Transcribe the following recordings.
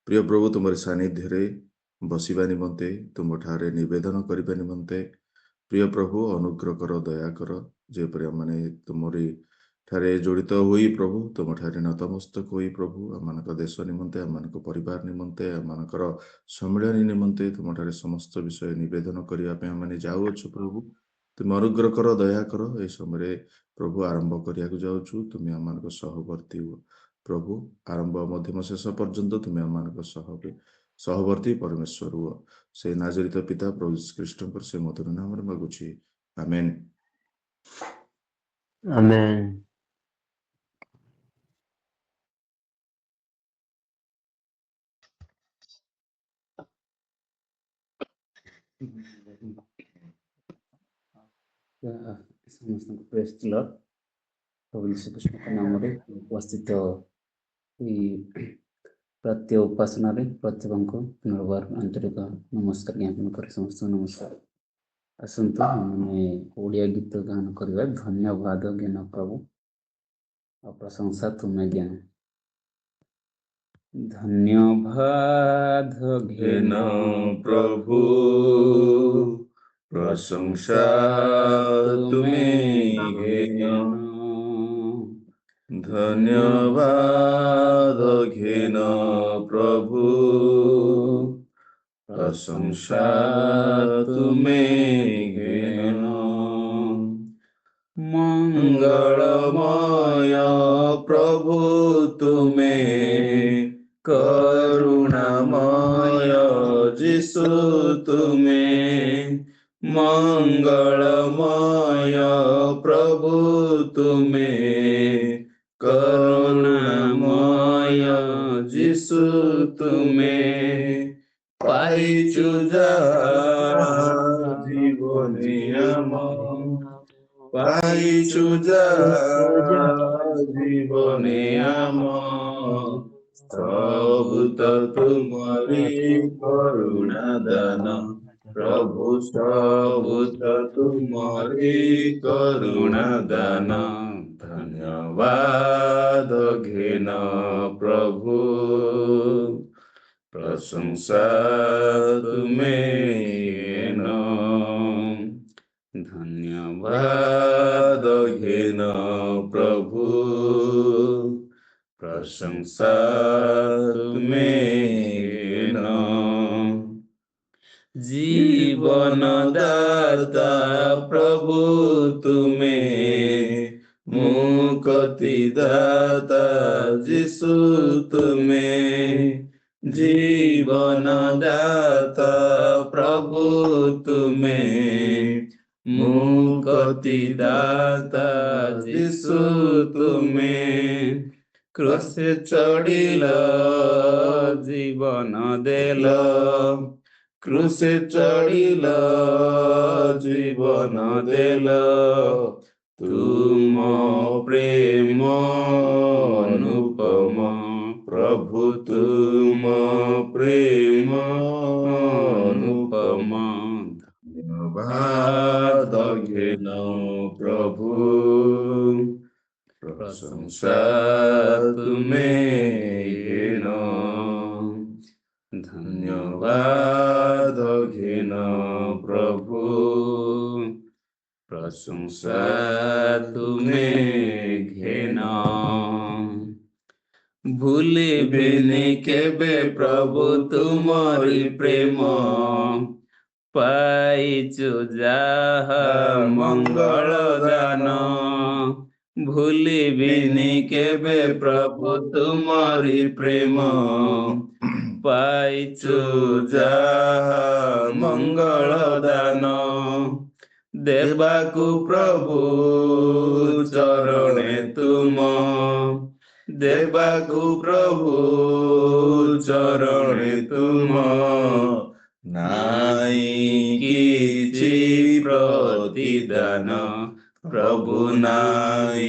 प्रिय प्रभु तुम सानिध्य बसवा निमंते तुम ठारे नवेदन करने निमंते प्रिय प्रभु अनुग्रह कर दया कर जेपरि आमने तुमरी ठारे जड़ित हुई प्रभु तुम ठारे नतमस्तक हुई प्रभु आम देश निमंते आम परिवार निमंते आम सम्मिलन निमंते तुम ठारे समस्त विषय नवेदन करने आम जाऊछु प्रभु तुम अनुग्रह कर दया कर ए समय प्रभु आरंभ करिया जाऊछु तुम आम सहवर्ती हो प्रभु आरंभ मध्यम शेष पर्यंत तुम्हें आम सहवर्ती परमेश्वर हुआ से नाजरित पिता प्रभु श्रीकृष्ण से मधुर नाम मागुची आमेन। आमेन। समस्त प्रेज द लॉर्ड। प्रभु यीशु कृष्ण के नाम रे उपस्थित प्रत्य उपासना रे प्रत्येक को पुनर्बार आंतरिक नमस्कार ज्ञापन करे समस्त नमस्कार। आसंतु हमने ओडिया गीत गान करवा धन्यवाद ज्ञान प्रभु और प्रशंसा तुम्हें ज्ञान धन्यवाद घेन प्रभु प्रशंसा तुम्हें घेन धन्यवाद घेन प्रभु प्रशंसा तुम्हें घेन मंगलमय प्रभु तुम्हें करुणामय जिसु तुम्हें मंगलमय प्रभु तुम्हें करुणामय जिसु तुम्हें पाइचु जीवनियम पाइचु जीवने आम सबु तुम्हारी करुणा दान प्रभु सबु तुम्हारी करुणा दान धन्यवाद घेन प्रभु प्रशंसा तुम्हें धन्यवाद घेन प्रभु प्रशंसा तुम्हें जीवन दाता प्रभु तुम्हें मुक्ति दाता जिसु तुम्हें जीवन दाता प्रभु तुम्हें मुक्ति दाता जिसु तुम्हें क्रूस चढ़िल जीवन देल क्रूस चढ़िल जीवन देल तुम प्रेम अनुपम प्रभु तुम प्रेम अनुपम धन्यवाद घेन प्रभु प्रशंसा तुम्हें घेन धन्यवाद घेन प्रभु प्रशंसा तुम्हें घेन भूलिबिनि केबे प्रभु तुमरी प्रेम पाइचु जाहा मंगल दान भूलिबिनि केबे प्रभु तुमरी प्रेम पाइचु जाहा मंगल दान देवाकु प्रभु चरणे तुम देवाकु प्रभु चरणे तुम नाई किछि प्रतिदान प्रभु नाई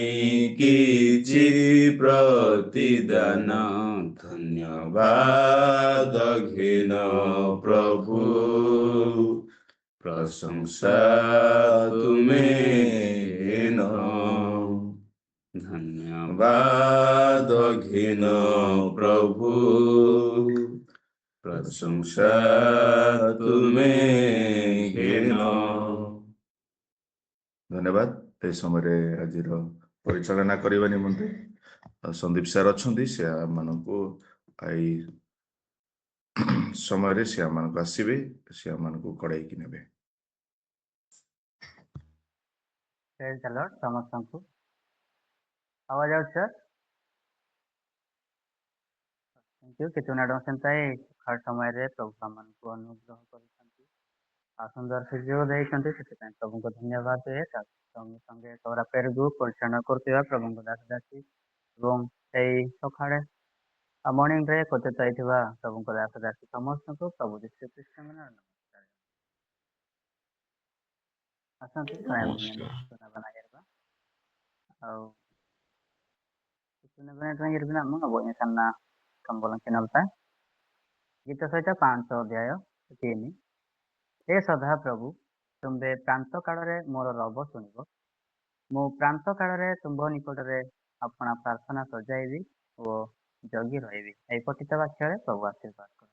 किछि प्रतिदान धन्यवाद घेन प्रभु प्रशंसा तुम्हें धन्यवाद घेन प्रभु ପ୍ରଶଂସା ତୁମେ ଘେନ। ଧନ୍ୟବାଦ। ଏ ସମୟରେ ଆଜିର ପରିଚାଳନା କରିବା ନିମନ୍ତେ ସନ୍ଦୀପ ସାର୍ ଅଛନ୍ତି। ସେ ଆମମାନଙ୍କୁ ଏଇ ସମୟରେ ସେ ଆମମାନଙ୍କୁ ଆସିବେ, ସେ ଆମମାନଙ୍କୁ କଡ଼େଇକି ନେବେ। ପ୍ରେଜ୍ ଦ ଲର୍ଡ ସମସ୍ତଙ୍କୁ। ଆୱାଜ ଆଉଛି ସାର୍? Thank you. କିଛି ମିନିଟ୍ ସେନ୍ତାଇ ସକାଳ ସମୟରେ ପ୍ରଭୁ ଆମମାନଙ୍କୁ ଅନୁଗ୍ରହ କରିଛନ୍ତି ଆଉ ସୁନ୍ଦର ସୁଯୋଗ ଦେଇଛନ୍ତି, ସେଥିପାଇଁ ପ୍ରଭୁଙ୍କୁ ଧନ୍ୟବାଦ ଦିଏ। ସଙ୍ଗେ ସଙ୍ଗେ ସୌରା ପେରୁକୁ ପରିଚାଳନା କରୁଥିବା ପ୍ରଭୁଙ୍କୁ ଦାସ ଦାସୀ ଏବଂ ସେଇ ସକାଳେ ମର୍ଣ୍ଣିଂରେ ଏକତ୍ରିତ ହେଇଥିବା ପ୍ରଭୁଙ୍କ ଦାସ ଦାସୀ ସମସ୍ତଙ୍କୁ ପ୍ରଭୁ ଯୀଶୁ ଖ୍ରୀଷ୍ଟଙ୍କ ନାମରେ ନମସ୍କାର। ଆସନ୍ତୁ କରିବା ଆଉ ନା ସମ୍ବୋଧନ ଗୀତ ସହିତ 5 ଅଧ୍ୟାୟ 3। ହେ ସଦା ପ୍ରଭୁ, ତୁମ୍ଭେ ପ୍ରାନ୍ତ କାଳରେ ମୋର ରବ ଶୁଣିବ। ମୁଁ ପ୍ରାନ୍ତ କାଳରେ ତୁମ୍ଭ ନିକଟରେ ଆପଣା ପ୍ରାର୍ଥନା ସଜାଇବି ଓ ଜଗି ରହିବି। ଏହି ପଠିତ ବାକ୍ୟରେ ପ୍ରଭୁ ଆଶୀର୍ବାଦ କର।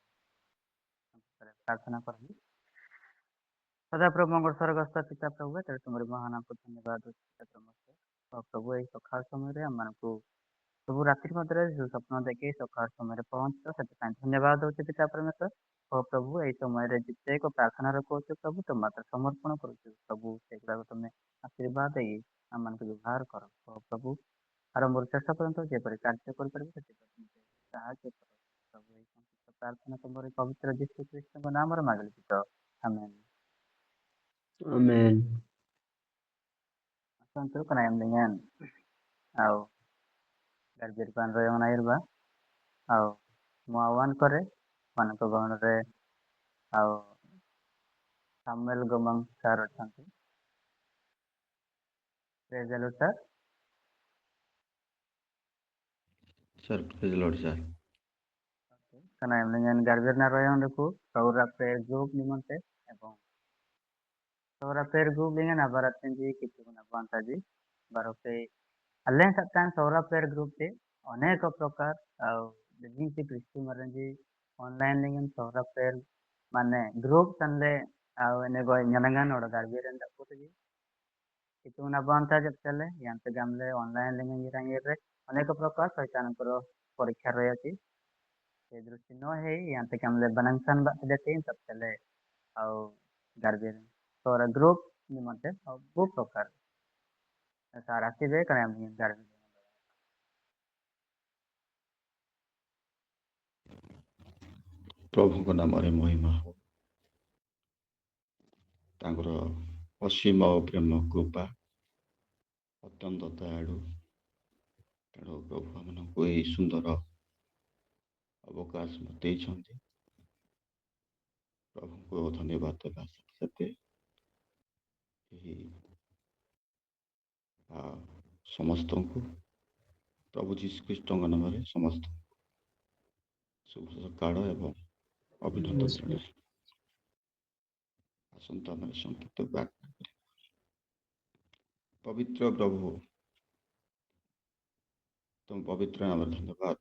ପ୍ରାର୍ଥନା କରିବି। ସଦାପ୍ରଭୁଙ୍କ ସ୍ୱର୍ଗସ୍ଥ ପିତା ପ୍ରଭୁ, ଏଠାରେ ତୁମର ମହାନାମକୁ ଧନ୍ୟବାଦ ପ୍ରଭୁ। ଏହି ସକାଳ ସମୟରେ ଆମମାନଙ୍କୁ ସବୁ ରାତ୍ରି ମଧ୍ୟରେ ଯେଉଁ ସ୍ୱପ୍ନ ଦେଖି ସକାଳ ସମୟରେ ପହଞ୍ଚ, ସେଥିପାଇଁ ଧନ୍ୟବାଦ ଦେଉଛି ପିତା ପରମେଶ୍ୱର। ଓ ପ୍ରଭୁ, ଏହି ସମୟରେ ଯେତେକ ପ୍ରାର୍ଥନା କରୁଛୁ ପ୍ରଭୁ, ତୁମ ମାତ୍ର ସମର୍ପଣ କରୁଛୁ ପ୍ରଭୁ, ସେଗୁଡ଼ାକ ତୁମେ ଆଶୀର୍ବାଦ ଦେଇ ଆମମାନଙ୍କୁ ବ୍ୟବହାର କର। ଓ ପ୍ରଭୁ, ଆରମ୍ଭରୁ ଶେଷ ପର୍ଯ୍ୟନ୍ତ ଯେପରି କାର୍ଯ୍ୟ କରିପାରିବ ସେଥିପାଇଁ ସାହାଯ୍ୟ କର ପ୍ରଭୁ। ଏହି ସଂକ୍ଷିପ୍ତ ପ୍ରାର୍ଥନା ତୁମର ପବିତ୍ର ଯୀଶୁ ଖ୍ରୀଷ୍ଟଙ୍କ ନାମରେ ମାଗିଲି ପିତ, ଆମେନ୍। Amen. asantu dengan ଆଉ ଗାର୍ଜିଆନ ପାନ ରହିବା ଆଉ ମୁଁ ଆହ୍ୱାନ କରେ ମାନଙ୍କ ଗହଣରେ ଆଉ ସାମୁଏଲ ଗୋମଙ୍ଗ ସାର୍ ଅଛନ୍ତି। Praise the lord sir. Sir, praise the Lord, sir. karena dengan guardian ରହିବାକୁ ସୌରା ପ୍ରେୟର ଗ୍ରୁପ ନିମନ୍ତେ ଏବଂ Saura prayer group dengan abaratji କିଛି ଗୁଣ ବନ୍ତାଜି ବାରପେ ଆଲେନ୍ ସପ୍ତାହ ସୌରା ପ୍ରେୟର ଗ୍ରୁପ ରେ ଅନେକ ପ୍ରକାର ଆଉ ଯେମିତି କ୍ରିସ୍ଟି ମରଞ୍ଜି ଅନଲାଇନ dengan ସୌରା ପ୍ରେୟର ମାନେ ଗ୍ରୁପ ତାନଲେ ଆଉ ଏନେ ଗୟ ஞானଗାନ ଓଡ ଗାର୍ଜିଆନ ଡାକୁଛି କିଛି ଗୁଣ ବନ୍ତା ଯେତେଲେ ୟାନ୍ତେ ଗାମଲେ ଅନଲାଇନ dengan ଇରାଙ୍ଗରେ ଅନେକ ପ୍ରକାର ଶୈତାନଙ୍କର ପରୀକ୍ଷା ରହିଛି। ସେ ଦୃଷ୍ଟି ନ ହେଇ ୟାନ୍ତେ କାମଲେ ବନାଂସନ ବାଦେତେ ତପଲେ ଆଉ ଗାର୍ଜିଆନ ସୌରା ଗ୍ରୁପ ନିମନ୍ତେ ସବୁ ପ୍ରକାର ସାର୍ ଆସିବେ କାରଣ ଗାର୍ଜିଆନ ପ୍ରଭୁଙ୍କ ନାମରେ ମହିମା ହଉ। ତାଙ୍କର ଅସୀମ ପ୍ରେମ କୃପା ଅତ୍ୟନ୍ତ ଦୟାଳୁ। ତେଣୁ ପ୍ରଭୁ ଆମମାନଙ୍କୁ ଏହି ସୁନ୍ଦର ଅବକାଶ ଦେଇଛନ୍ତି। ପ୍ରଭୁଙ୍କୁ ଧନ୍ୟବାଦ ଦେବା ସତ୍ତ୍ୱେ ଏହି ସମସ୍ତଙ୍କୁ ପ୍ରଭୁ ଯୀଶୁଖ୍ରୀଷ୍ଟଙ୍କ ନାମରେ ସମସ୍ତଙ୍କୁ ଶୁଭ ସକାଳ ଏବଂ ଅଭିନନ୍ଦନ ଜଣାଇ ଆସନ୍ତୁ ଆମେ ସଂକ୍ଷିପ୍ତ ପ୍ରାର୍ଥନା କରିବା। ପବିତ୍ର ପ୍ରଭୁ, ତୁମ ପବିତ୍ର ନାମରେ ଧନ୍ୟବାଦ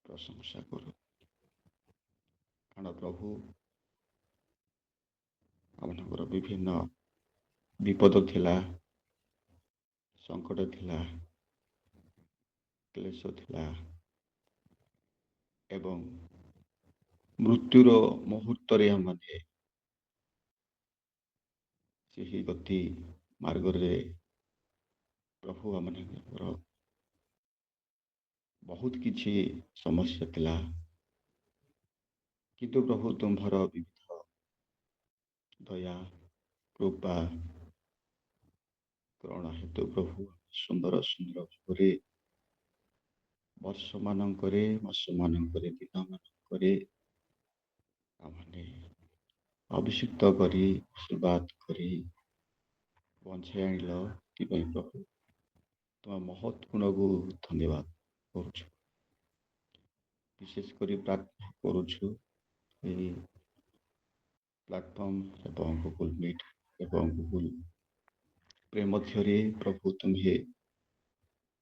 ପ୍ରଶଂସା କରୁ। କାରଣ ପ୍ରଭୁ ଆମମାନଙ୍କର ବିଭିନ୍ନ ବିପଦ ଥିଲା, ସଙ୍କଟ ଥିଲା, କ୍ଲେଶ ଥିଲା ଏବଂ ମୃତ୍ୟୁର ମୁହୂର୍ତ୍ତରେ ଆମମାନେ ସେହି ଗତି ମାର୍ଗରେ ପ୍ରଭୁ ଆମମାନଙ୍କର ବହୁତ କିଛି ସମସ୍ୟା ଥିଲା, କିନ୍ତୁ ପ୍ରଭୁ ତୁମ୍ଭର ବିବିଧ ଦୟା କୃପା କରୁଣା ହେତୁ ପ୍ରଭୁ ସୁନ୍ଦର ସୁନ୍ଦର ଭାବରେ ବର୍ଷମାନଙ୍କରେ ମାସମାନଙ୍କରେ ଦିନମାନଙ୍କରେ ଆମମାନେ ଅଭିଷିକ୍ତ କରି ଆଶୀର୍ବାଦ କରି ବଞ୍ଚାଇ ଆଣିଲ। ଏଥିପାଇଁ ପ୍ରଭୁ ତୁମ ମହତ୍ ଗୁଣକୁ ଧନ୍ୟବାଦ କରୁଛୁ। ବିଶେଷ କରି ପ୍ରାର୍ଥନା କରୁଛୁ ଏହି ପ୍ଲାଟଫର୍ମ ଏବଂ ଗୁଗୁଲ ମିଟ୍ ଏବଂ ଗୁଗୁଲ ପ୍ରେ ମଧ୍ୟରେ ପ୍ରଭୁ ତୁମ୍ଭେ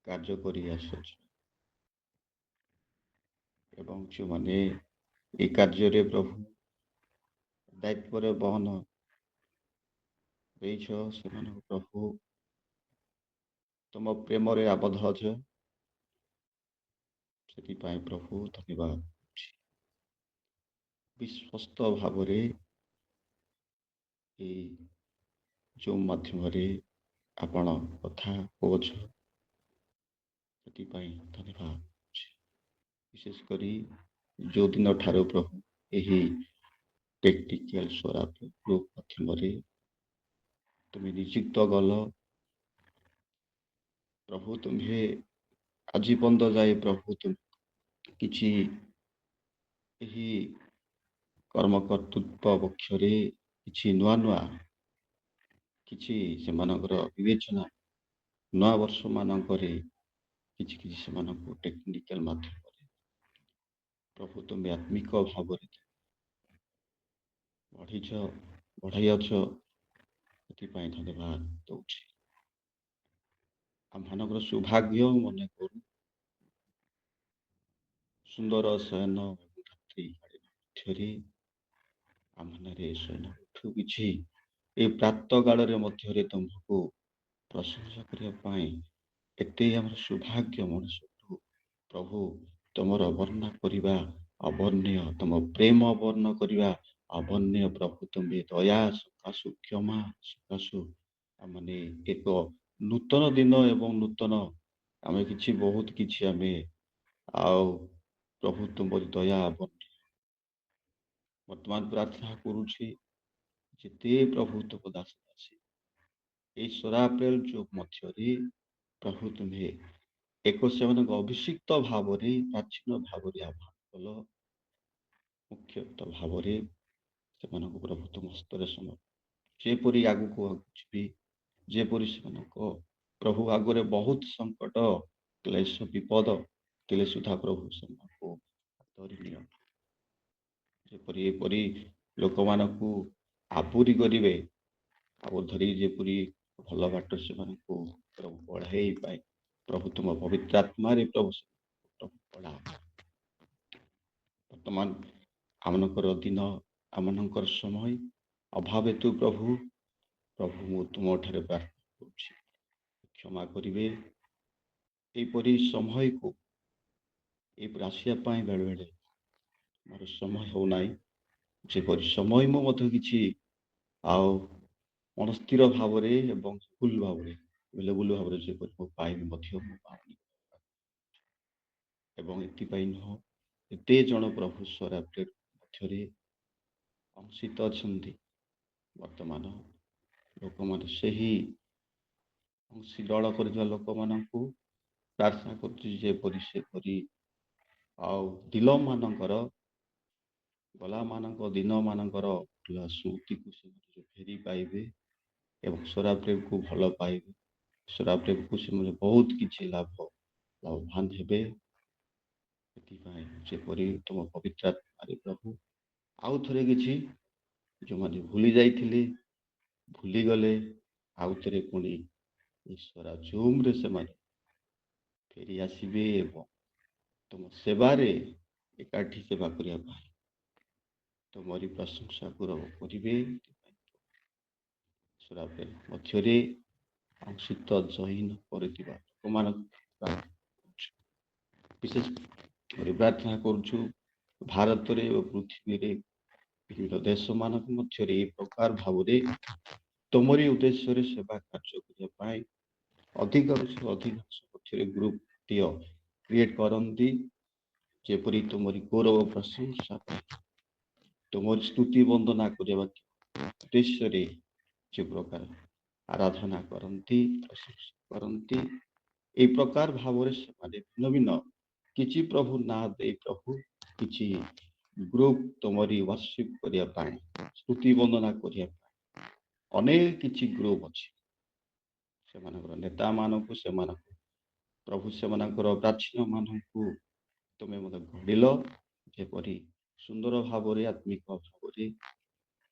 କାର୍ଯ୍ୟ କରି ଆସୁଛ। ଏବଂ ଯେଉଁମାନେ এই କାର୍ଯ୍ୟରେ ପ୍ରଭୁ ଦାୟିତ୍ୱରେ ବହନ ଦେଇଛ ସେମାନଙ୍କୁ ପ୍ରଭୁ ତୁମ ପ୍ରେମରେ ଆବଦ୍ଧ ଅଛ, ସେଥିପାଇଁ ପ୍ରଭୁ ଧନ୍ୟବାଦ ଦେଉଛି। ବିଶ୍ୱସ୍ତ ଭାବରେ এই ଜୁମ୍ ମାଧ୍ୟମରେ ଆପଣ କଥା କହୁଛ, ସେଥିପାଇଁ ଧନ୍ୟବାଦ ଦେଉଛି। ବିଶେଷ କରି ଯେଉଁଦିନ ଠାରୁ ପ୍ରଭୁ ଏହି ଟେକ୍ନିକାଲ ସ୍ୱରାପ ଗ୍ରୁପ୍ ମାଧ୍ୟମରେ ତୁମେ ନିଯୁକ୍ତ ଗଲ, ପ୍ରଭୁ ତୁମ୍ଭେ ଆଜି ପର୍ଯ୍ୟନ୍ତ ଯାଏ ପ୍ରଭୁ ତୁମେ କିଛି ଏହି କର୍ମକର୍ତ୍ତୃତ୍ୱ ପକ୍ଷରେ କିଛି ନୂଆ ନୂଆ କିଛି ସେମାନଙ୍କର ବିବେଚନା ନୂଆ ବର୍ଷ ମାନଙ୍କରେ କିଛି କିଛି ସେମାନଙ୍କୁ ଟେକ୍ନିକାଲ ମାଧ୍ୟମରେ ପ୍ରଭୁ ତୁମେ ଆତ୍ମିକ ଭାବରେ ବଢ଼ାଇଅଛ, ସେଥିପାଇଁ ଧନ୍ୟବାଦ ଦେଉଛି। ଆମମାନଙ୍କର ସୌଭାଗ୍ୟ ମନେ କରୁ ସୁନ୍ଦର ଶୟନ ରାତ୍ରି ମଧ୍ୟରେ ଆମମାନେ ଶୟନ ଉଠୁ କିଛି এই ପ୍ରାତ କାଳରେ ମଧ୍ୟରେ ତୁମକୁ ପ୍ରଶଂସା କରିବା ପାଇଁ ଏତେ ଆମର ସୌଭାଗ୍ୟ ମଣିଷଠୁ ପ୍ରଭୁ ତୁମର ବର୍ଣ୍ଣନା କରିବା ଅବର୍ଣ୍ଣୀୟ, ତୁମ ପ୍ରେମ ବର୍ଣ୍ଣନା କରିବା ଅବର୍ଣ୍ଣୀୟ। ପ୍ରଭୁ ତୁମେ ଦୟା ସକାଶୁ କ୍ଷମା ସକାଶୁ ଆମମାନେ ଏକ ନୂତନ ଦିନ ଏବଂ ନୂତନ ଆମେ କିଛି ବହୁତ କିଛି ଆମେ ଆଉ ପ୍ରଭୁ ତୁମରି ଦୟା ଅବର୍ଣ୍ଣୀୟ ବର୍ତ୍ତମାନ ପ୍ରାର୍ଥନା କରୁଛି ଯେତେ ପ୍ରଭୁ ତୁମ ଦାସ ଦାସୀ এই ସରାପେଲ ଯୁଗ ମଧ୍ୟରେ ପ୍ରଭୁ ତୁମେ ଏକ ସେମାନଙ୍କ ଅଭିଷିକ୍ତ ଭାବରେ ପ୍ରାଚୀନ ଭାବରେ ଆହ୍ୱାନ କଲ, ମୁଖ୍ୟତଃ ଭାବରେ ସେମାନଙ୍କୁ ପ୍ରଭୁ ତୁମ ହସ୍ତରେ ଯେପରି ଆଗକୁ ଯିବି, ଯେପରି ସେମାନଙ୍କ ପ୍ରଭୁ ଆଗରେ ବହୁତ ସଙ୍କଟ କ୍ଲେଶ ବିପଦ ଥିଲେ ସୁଦ୍ଧା ପ୍ରଭୁ ସେମାନଙ୍କୁ ଧରି ନିଅ, ଯେପରି ଏପରି ଲୋକମାନଙ୍କୁ ଆବୁରି କରିବେ, ଆବୁରି ଧରି ଯେପରି ଭଲ ବାଟ ସେମାନଙ୍କୁ ପ୍ରଭୁ ବଢ଼ାଇ ପାଏ, ପ୍ରଭୁ ତୁମ ପବିତ୍ର ଆତ୍ମାରେ ପ୍ରଭୁ ପଢ଼ା। ବର୍ତ୍ତମାନ ଆମମାନଙ୍କର ଦିନ ଆମମାନଙ୍କର ସମୟ ଅଭାବ ହେତୁ ପ୍ରଭୁ ମୁଁ ତୁମଠାରେ ପ୍ରାର୍ଥନା କରୁଛି, କ୍ଷମା କରିବେ। ଏହିପରି ସମୟକୁ ଏହିପରି ଆସିବା ପାଇଁ ବେଳେବେଳେ ମୋର ସମୟ ହେଉନାହିଁ, ଯେପରି ସମୟ ମୁଁ ମଧ୍ୟ କିଛି ଆଉ ମନସ୍ଥିର ଭାବରେ ଏବଂ ଭୁଲ ଭାବରେ ଭୁଲ ଭାବରେ ଯେପରି ମୁଁ ପାଇବି ମଧ୍ୟ ମୁଁ ପାଉନି, ଏବଂ ଏଥିପାଇଁ ନୁହଁ ଏତେ ଜଣ ପ୍ରଭୁ ସରାପ୍ରେ ମଧ୍ୟରେ ଅଂଶିତ ଅଛନ୍ତି। ବର୍ତ୍ତମାନ ଲୋକମାନେ ସେହି ଅଂଶୀଦାର କରିଥିବା ଲୋକମାନଙ୍କୁ ପ୍ରାର୍ଥନା କରୁଛି ଯେପରି ସେପରି ଆଉ ଦିନମାନଙ୍କର ଗଲାମାନଙ୍କ ଦିନମାନଙ୍କର ସ୍ମୃତିକୁ ସେମାନେ ଫେରି ପାଇବେ ଏବଂ ସରାପ୍ରେମକୁ ଭଲ ପାଇବେ, ସରାପ୍ରେମକୁ ସେମାନେ ବହୁତ କିଛି ଲାଭବାନ ହେବେ। ସେଥିପାଇଁ ଯେପରି ତୁମ ପବିତ୍ର ଆତ୍ମାରେ ପ୍ରଭୁ ଆଉ ଥରେ କିଛି ଯେଉଁମାନେ ଭୁଲି ଯାଇଥିଲେ ଭୁଲିଗଲେ ଆଉ ଥରେ ପୁଣି ଈଶ୍ୱର ଜୁମ୍ରେ ସେମାନେ ଫେରି ଆସିବେ ଏବଂ ତୁମ ସେବାରେ ଏକାଠି ସେବା କରିବା ପାଇଁ ତୁମରି ପ୍ରଶଂସା କରିବେ। ସରାପ୍ରେମ ମଧ୍ୟରେ ଅଂଶିତ ଜୈନ କରିଥିବା ଲୋକମାନଙ୍କୁ ବିଶେଷ କରି ପ୍ରାର୍ଥନା କରୁଛୁ, ଭାରତରେ ଓ ପୃଥିବୀରେ ବିଭିନ୍ନ ଦେଶମାନଙ୍କ ମଧ୍ୟରେ ଏହି ପ୍ରକାର ଭାବରେ ତୁମରି ଉଦ୍ଦେଶ୍ୟରେ ସେବା କାର୍ଯ୍ୟ କରିବା ପାଇଁ ଅଧିକାଂଶ ମଧ୍ୟରେ ଗ୍ରୁପଟିଏ କ୍ରିଏଟ୍ କରନ୍ତି, ଯେପରି ତୁମରି ଗୌରବ ପ୍ରଶଂସା ତୁମରି ସ୍ତୁତି ବନ୍ଦନା କରିବା ଉଦ୍ଦେଶ୍ୟରେ ଯେ ପ୍ରକାର ଆରାଧନା କରନ୍ତି, ପ୍ରଶଂସା କରନ୍ତି, এই ପ୍ରକାର ଭାବରେ ସେମାନେ ଭିନ୍ନ ଭିନ୍ନ କିଛି ପ୍ରଭୁ ନାଁ ଦେଇ ପ୍ରଭୁ କିଛି ଗ୍ରୁପ ତୁମରି ୱାର୍ସିପ କରିବା ପାଇଁ ସ୍ତୁତି ବନ୍ଦନା କରିବା ପାଇଁ ଅନେକ କିଛି ଗ୍ରୁପ ଅଛି। ସେମାନଙ୍କର ନେତାମାନଙ୍କୁ ସେମାନଙ୍କୁ ପ୍ରଭୁ ସେମାନଙ୍କର ପ୍ରାଚୀନ ମାନଙ୍କୁ ତୁମେ ମୋତେ ଗଢ଼ିଲ, ଯେପରି ସୁନ୍ଦର ଭାବରେ ଆତ୍ମିକ ଭାବରେ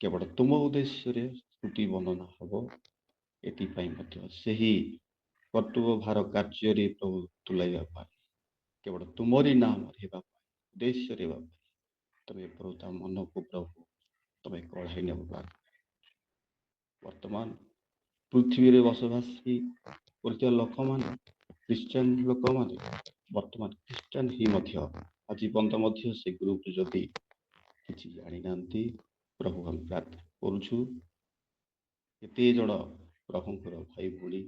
କେବଳ ତୁମ ଉଦ୍ଦେଶ୍ୟରେ ସ୍ତୁତି ବନ୍ଦନା ହେବ। ଏଥିପାଇଁ ମଧ୍ୟ ସେହି କର୍ତ୍ତୃତ୍ୱ ଭାର କାର୍ଯ୍ୟରେ ପ୍ରଭୁ ତୁଲାଇବା ପାଇଁ କେବଳ ତୁମରି ନାମ ହେବା ପାଇଁ ଉଦ୍ଦେଶ୍ୟରେ ବାପା ତମେ ପ୍ରଭୁ ତା ମନକୁ ପ୍ରଭୁ ତମେ କଢ଼ାଇ ନେବ ବାପା। ବର୍ତ୍ତମାନ ପୃଥିବୀରେ ବସବାସୀ କରୁଥିବା ଲୋକମାନେ, ଖ୍ରୀଷ୍ଟିଆନ ଲୋକମାନେ ବର୍ତ୍ତମାନ ଖ୍ରୀଷ୍ଟିଆନ ହିଁ ମଧ୍ୟ ଆଜି ପର୍ଯ୍ୟନ୍ତ ମଧ୍ୟ ସେ ଗ୍ରୁପରେ ଯଦି କିଛି ଜାଣିନାହାନ୍ତି, ପ୍ରଭୁ ଆମେ ପ୍ରାର୍ଥନା କରୁଛୁ କେତେ ଜଣ ପ୍ରଭୁଙ୍କର ଭାଇ ଭଉଣୀ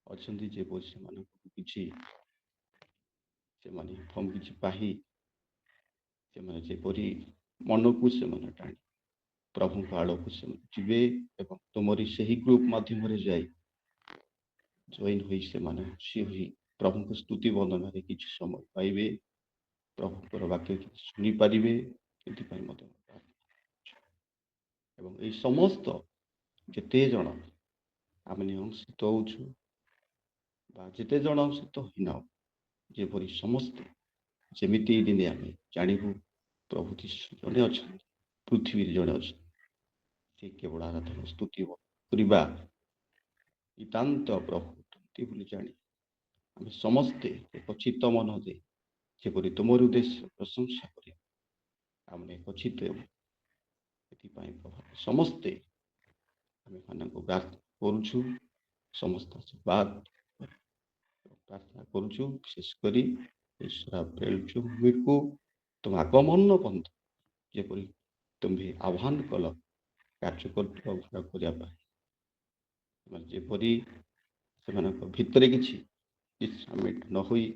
ଅଛନ୍ତି ଯେପରି ସେମାନଙ୍କୁ କିଛି ସେମାନେ କିଛି ପାହି ସେମାନେ ଯେପରି ମନକୁ ସେମାନେ ଟାଣି ପ୍ରଭୁଙ୍କ ଆଡ଼କୁ ସେମାନେ ଯିବେ ଏବଂ ତୁମରି ସେହି ଗ୍ରୁପ ମାଧ୍ୟମରେ ଯାଇ ଜଏନ୍ ହୋଇ ସେମାନେ ଖୁସି ହୋଇ ପ୍ରଭୁଙ୍କ ସ୍ତୁତି ବନ୍ଦନାରେ କିଛି ସମୟ ପାଇବେ, ପ୍ରଭୁଙ୍କର ବାକ୍ୟ କିଛି ଶୁଣିପାରିବେ, ସେଥିପାଇଁ ମଧ୍ୟ ଏବଂ ଏହି ସମସ୍ତ ଯେତେ ଜଣ ଆମେ ନିୟନ୍ତ୍ରିତ ହେଉଛୁ ବା ଯେତେ ଜଣ ସହିତ ହୀନ ଯେପରି ସମସ୍ତେ ଯେମିତି ଦିନେ ଆମେ ଜାଣିବୁ ପ୍ରଭୁ ଯୀଶୁ ଜଣେ ଅଛନ୍ତି, ପୃଥିବୀରେ ଜଣେ ଅଛନ୍ତି, ସେ କେବଳ ଆରାଧନା ସ୍ତୁତି କରିବା ନିତାନ୍ତ ପ୍ରଭୁ ଅଟନ୍ତି ବୋଲି ଜାଣି ଆମେ ସମସ୍ତେ ଏକ ଚିତ୍ତ ମନ ଦେଇ ଯେପରି ତୁମର ଉଦ୍ଦେଶ୍ୟ ପ୍ରଶଂସା କରିବା ଆମେ ଏକ ଚିତ୍ତ ହେବୁ। ସେଥିପାଇଁ ପ୍ରଭୁ ସମସ୍ତେ ଆମେ ମାନଙ୍କୁ ପ୍ରାର୍ଥନା କରୁଛୁ, ସମସ୍ତ ଆଶୀର୍ବାଦ ପ୍ରାର୍ଥନା କରୁଛୁ, ବିଶେଷ କରି ଈଶ୍ୱର ଭୂମିକୁ ତୁମ ଆଗମନ ପନ୍ଥ ଯେପରି ତୁମ୍ଭେ ଆହ୍ୱାନ କଲ କାର୍ଯ୍ୟ କରୁଥିବା ଭାର କରିବା ପାଇଁ ସେମାନେ ଯେପରି ସେମାନଙ୍କ ଭିତରେ କିଛି ସାମିଲ ନ ହୋଇ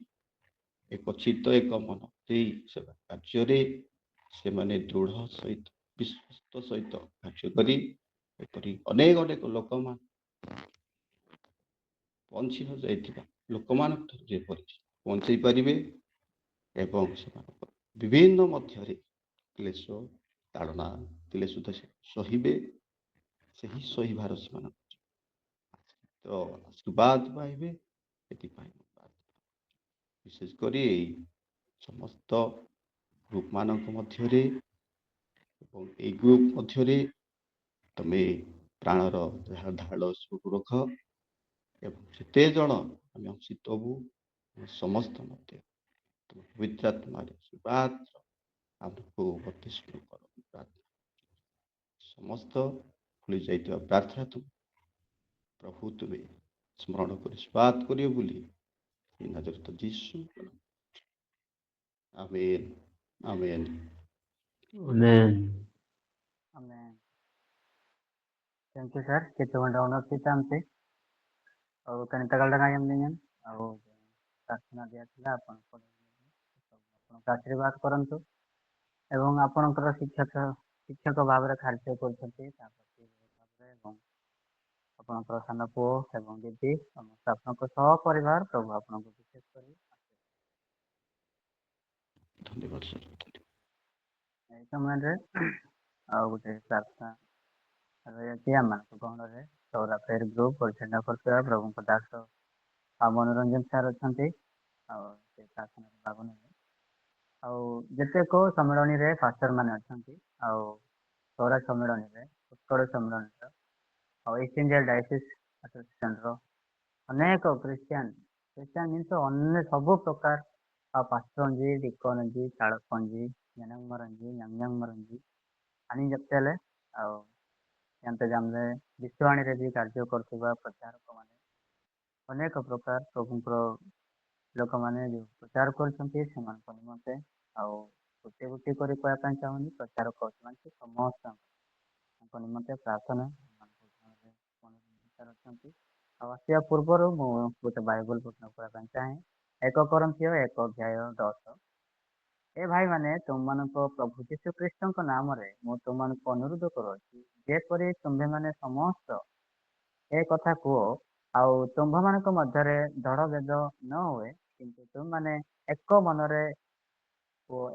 ଏକ ଚିତ୍ତ ଏକ ମନ ଦେଇ ସେବା କାର୍ଯ୍ୟରେ ସେମାନେ ଦୃଢ଼ ସହିତ ବିଶ୍ୱସ୍ତ ସହିତ କାର୍ଯ୍ୟ କରି ଏପରି ଅନେକ ଅନେକ ଲୋକମାନେ ବଞ୍ଚି ନ ଯାଇଥିବା ଲୋକମାନଙ୍କଠାରୁ ଯେପରି ବଞ୍ଚେଇ ପାରିବେ ଏବଂ ସେମାନଙ୍କ ବିଭିନ୍ନ ମଧ୍ୟରେ କ୍ଲେଶ ତାଡ଼ନା ଥିଲେ ସୁଦ୍ଧା ସେ ସହିବେ, ସେହି ସହିବାର ସେମାନଙ୍କ ଆଶୀର୍ବାଦ ପାଇବେ। ସେଥିପାଇଁ ବିଶେଷ କରି ଏଇ ସମସ୍ତ ଗ୍ରୁପ ମାନଙ୍କ ମଧ୍ୟରେ ଏବଂ ଏଇ ଗ୍ରୁପ ମଧ୍ୟରେ ତମେ ପ୍ରାଣର ଢାଳ ସବୁ ରଖ ଏବଂ ଯେତେ ଜଣ ଆମେ ଅଂଶିତ ହବୁ ସମସ୍ତ ମଧ୍ୟ ପବିତ୍ର ଆତ୍ମାରେ ଆଶୀର୍ବାଦ ଆମକୁ ବତିଷ୍ଠ କର ପ୍ରାର୍ଥନା ସମସ୍ତ ଭୁଲି ଯାଇଥିବା ପ୍ରାର୍ଥନା ତୁମେ ପ୍ରଭୁ ତୁମେ ସ୍ମରଣ କରି ଆଶୀର୍ବାଦ କରିବ ବୋଲି ନାଜରେଥ ଯୀଶୁ ଆମେନ୍ ଆମେନ୍ Amen. Amen. Thank you, sir. Kita mendapat kita nanti. और कनिता गलडा का हम नहीं और प्रार्थना दिया था अपन को आशीर्वाद करंतु एवं आपणकर शिक्षक भाव में कार्य कर सान पुओ एवं दीदी समस्त आप सपरिवार प्रभु आपन को विशेष कर धन्यवाद सर। समय गोटे प्रार्थना रही आम गहन सौरा फेर ग्रुप परिचालना करता प्रभु दास आ मनोरंजन सार अच्छा प्रार्थना भाग ने आतेक सम्मेलन में फास्टर मान अच्छा सौरा सम्मेलन में उत्कल सम्मेलन ईस्ट इंडिया डायसिस एसोसिएशन अनेक क्रिश्चियन मीन्स अन्य सब प्रकार पास्टरंजी डिकनजी चाड़कंजी जनमरंजी नंगमरंजी आनी जप्तेले अंतजाम विश्ववाणी भी कार्य करथुबा प्रचारक माने अनेक प्रकार प्रभुंकर लोक मैंने जो प्रचार करते निमंते गोटे गोटे कर चाहूँगी प्रचार कर समस्त निमंते प्रार्थना आसिया पूर्वर गोटे बाइबल प्रश्न करने चाहे 1 कोरिन्थियो 1:10 ए भाई माने तुम मान प्रभु जीशु ख्रीष्ट नाम मु तुम अनुरोध करुच्ची जेपरी तुम्भे माने समस्त ए कथा कह आउ तुम्भ मान मध्य दड़ भेद न हुए किंतु तुम माने एक मनरे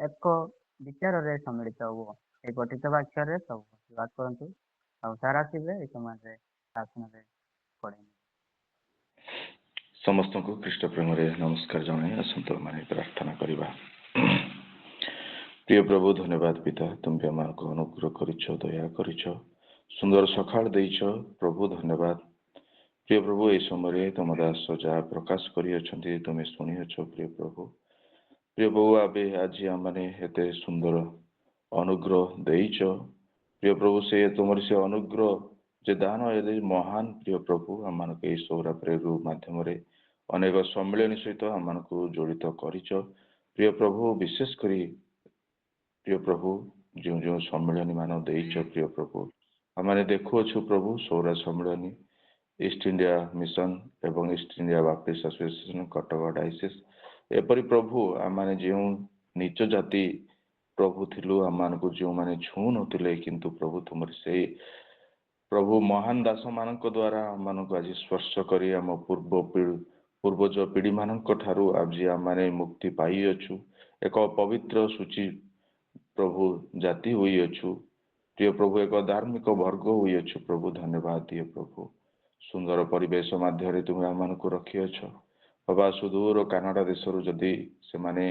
एक विचार सम्मिलित हुओ ये पठित वाक्य सब आशीर्वाद करंतु सार आसवे ये समय प्रार्थना पड़े समस्त को ख्रीष्ट प्रेम नमस्कार जन आसत माने प्रार्थना करवा। प्रिय प्रभु धन्यवाद पिता तुम भी आम को अनुग्रह करिछ दया करिछ सुंदर सकाळ देइछ प्रभु धन्यवाद। प्रिय प्रभु ये समय तुम दास जहाँ प्रकाश करी तुम्हें शुणी प्रिय प्रभु ପ୍ରିୟ ପ୍ରଭୁ ଆବେ ଆଜି ଆମମାନେ ଏତେ ସୁନ୍ଦର ଅନୁଗ୍ରହ ଦେଇଛ ପ୍ରିୟ ପ୍ରଭୁ ସେ ତୁମର ସେ ଅନୁଗ୍ରହ ଯେ ଦାନ ଏ ମହାନ ପ୍ରିୟ ପ୍ରଭୁ ଆମମାନଙ୍କୁ ଏହି ସୌରା ପ୍ରେରୁ ମାଧ୍ୟମରେ ଅନେକ ସମ୍ମିଳନୀ ସହିତ ଆମମାନଙ୍କୁ ଜଡ଼ିତ କରିଛ ପ୍ରିୟ ପ୍ରଭୁ ବିଶେଷ କରି ପ୍ରିୟ ପ୍ରଭୁ ଯେଉଁ ଯେଉଁ ସମ୍ମିଳନୀ ମାନ ଦେଇଛ ପ୍ରିୟ ପ୍ରଭୁ ଆମମାନେ ଦେଖୁଅଛୁ ପ୍ରଭୁ ସୌରା ସମ୍ମିଳନୀ ଇଷ୍ଟ ଇଣ୍ଡିଆ ମିଶନ ଏବଂ east India baptist association Cuttack diocese ଏପରି ପ୍ରଭୁ ଆମମାନେ ଯେଉଁ ନିଚ ଜାତି ପ୍ରଭୁ ଥିଲୁ ଆମମାନଙ୍କୁ ଯେଉଁମାନେ ଛୁଁ ନଥିଲେ କିନ୍ତୁ ପ୍ରଭୁ ତୁମର ସେଇ ପ୍ରଭୁ ମହାନ ଦାସ ମାନଙ୍କ ଦ୍ୱାରା ଆମମାନଙ୍କୁ ଆଜି ସ୍ପର୍ଶ କରି ଆମ ପୂର୍ବଜ ପିଢ଼ି ମାନଙ୍କ ଠାରୁ ଆଜି ଆମମାନେ ମୁକ୍ତି ପାଇଅଛୁ ଏକ ପବିତ୍ର ସୂଚି ପ୍ରଭୁ ଜାତି ହୋଇଅଛୁ ପ୍ରିୟ ପ୍ରଭୁ ଏକ ଧାର୍ମିକ ବର୍ଗ ହୋଇଅଛୁ ପ୍ରଭୁ ଧନ୍ୟବାଦ ଦିଏ ପ୍ରଭୁ ସୁନ୍ଦର ପରିବେଶ ମଧ୍ୟରେ ତୁମେ ଆମମାନଙ୍କୁ ରଖିଅଛ ବାବା ସୁଦୂର କାନାଡା ଦେଶରୁ ଯଦି ସେମାନେ